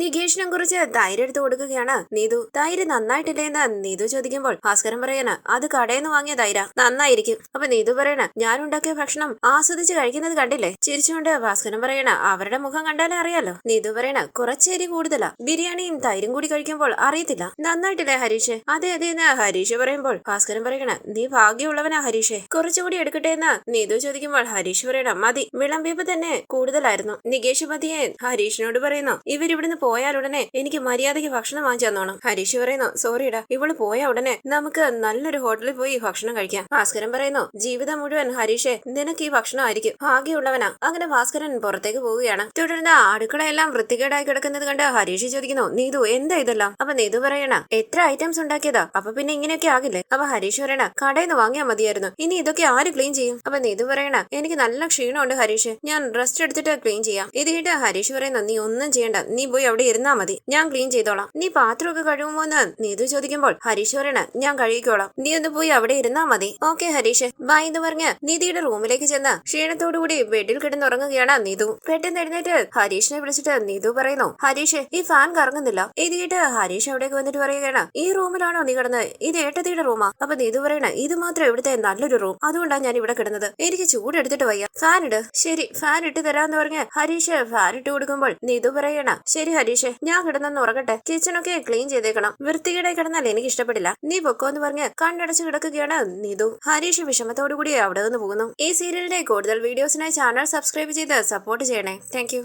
നികേഷിനും കുറിച്ച് തൈര് എടുത്ത് കൊടുക്കുകയാണ് നീതു. തൈര് നന്നായിട്ടില്ലേന്ന് നീതു ചോദിക്കുമ്പോൾ ഭാസ്കരൻ പറയണ അത് കടയിൽ നിന്ന് വാങ്ങിയ തൈരാ, നന്നായിരിക്കും. അപ്പൊ നീതു പറയണ ഞാൻ ഉണ്ടാക്കിയ ഭക്ഷണം ആസ്വദിച്ച് കഴിക്കുന്നത് കണ്ടില്ലേ? ചിരിച്ചുകൊണ്ട് ഭാസ്കരൻ പറയണ അവരുടെ മുഖം കണ്ടാലേ അറിയാലോ. നീതു പറയണ കുറച്ചേരി കൂടുതലാ, ബിരിയാണിയും തൈരും കൂടി കഴിക്കുമ്പോൾ അറിയത്തില്ല. നന്നായിട്ടില്ലേ ഹരീഷ്? അതെ അതെ എന്ന് ഹരീഷ് പറയുമ്പോൾ ഭാസ്കരൻ പറയണ നീ ഭാഗ്യമുള്ളവനാ ഹരീഷേ, കുറച്ചുകൂടി എടുക്കട്ടെ എന്ന് നീതു ചോദിക്കുമ്പോൾ ഹരീഷ് പറയണ മതി, വിളമ്പിയപ്പോ തന്നെ കൂടുതലായിരുന്നു. നികേഷ് പതിയെ ഹരീഷിനോട് പറയുന്നു ഇവരിവിടുന്ന് പോയാൽ ഉടനെ എനിക്ക് മര്യാദയ്ക്ക് ഭക്ഷണം വാങ്ങിച്ചു തന്നോണം. ഹരീഷ് പറയുന്നു സോറിടാ, ഇവള് പോയ ഉടനെ നമുക്ക് നല്ലൊരു ഹോട്ടലിൽ പോയി ഭക്ഷണം കഴിക്കാം. ഭാസ്കരൻ പറയുന്നു ജീവിതം മുഴുവൻ ഹരീഷെ നിനക്ക് ഈ ഭക്ഷണം ആയിരിക്കും, ഭാഗ്യമുള്ളവനാ. അങ്ങനെ ഭാസ്കരൻ പുറത്തേക്ക് പോവുകയാണ്. തുടർന്ന് അടുക്കളയെല്ലാം വൃത്തികേടായി കിടക്കുന്നത് കണ്ട് ഹരീഷ് ചോദിക്കുന്നു നീതു എന്താ ഇതെല്ലാം? അപ്പൊ നീതു പറയണ എത്ര ഐറ്റംസ് ഉണ്ടാക്കിയതാ, അപ്പൊ പിന്നെ ഇങ്ങനെയൊക്കെ ആകില്ലേ? അപ്പൊ ഹരീഷ് പറയണ കടയിൽ നിന്ന് വാങ്ങിയാൽ മതിയായിരുന്നു, ഇനി ഇതൊക്കെ ആര് ക്ലീൻ ചെയ്യും? അപ്പൊ നീതു പറയണ എനിക്ക് നല്ല ക്ഷീണമുണ്ട് ഹരീഷ്, ഞാൻ റെസ്റ്റ് എടുത്തിട്ട് ക്ലീൻ ചെയ്യാം. ഇത് കേട്ട് ഹരീഷ് പറയുന്നു നീ ഒന്നും ചെയ്യണ്ട, നീ പോയി അവിടെ ഇരുന്നാ മതി, ഞാൻ ക്ലീൻ ചെയ്തോളാം. നീ പാത്രമൊക്കെ കഴുകുമോ എന്ന് നീതു ചോദിക്കുമ്പോൾ ഹരീഷ് പറയണ ഞാൻ കഴുകിക്കോളാം, നീ ഒന്ന് പോയി അവിടെ ഇരുന്നാ മതി. ഓക്കെ ഹരീഷ് ബൈ എന്ന് പറഞ്ഞ് നീതിയുടെ റൂമിലേക്ക് ചെന്ന് ക്ഷീണത്തോടുകൂടി ബെഡിൽ കിടന്നുറങ്ങുകയാണ് നീതു. പെട്ടെന്ന് എഴുന്നേറ്റ് ഹരീഷിനെ വിളിച്ചിട്ട് നീതു പറയുന്നു ഹരീഷ് ഈ ഫാൻ കറങ്ങുന്നില്ല. ഇത് കേട്ട് ഹരീഷ് അവിടേക്ക് വന്നിട്ട് പറയുകയാണ് ഈ റൂമിലാണോ നീ കിടന്നത്? ഇത് ഏട്ടത്തിയുടെ റൂമാ. അപ്പൊ നീതു പറയണ ഇത് മാത്രം ഇവിടുത്തെ നല്ലൊരു റൂം, അതുകൊണ്ടാണ് ഞാൻ ഇവിടെ കിടന്നത്, എനിക്ക് ചൂടെടുത്തിട്ട് വയ്യ, ഫാൻ ഇട്. ശരി ഫാൻ ഇട്ട് തരാന്ന് പറഞ്ഞ് ഹരീഷ് ഫാൻ ഇട്ട് കൊടുക്കുമ്പോൾ നീതു പറയണ ശരി ഹരീഷ് ഞാൻ കിടന്നു ഉറങ്ങട്ടെ, കിച്ചണൊക്കെ ക്ലീൻ ചെയ്തേക്കണം, വൃത്തികേടായി കിടന്നാൽ എനിക്ക് ഇഷ്ടപ്പെടില്ല, നീ പൊക്കോന്ന് പറഞ്ഞ് കണ്ണടച്ച് കിടക്കുകയാണ് നീതു. ഹരീഷ് വിഷമത്തോടുകൂടി അവിടെ നിന്ന് പോകുന്നു. ഈ സീരിയലിന്റെ കൂടുതൽ വീഡിയോസിനായി ചാനൽ സബ്സ്ക്രൈബ് ചെയ്ത് സപ്പോർട്ട് ചെയ്യണേ. താങ്ക്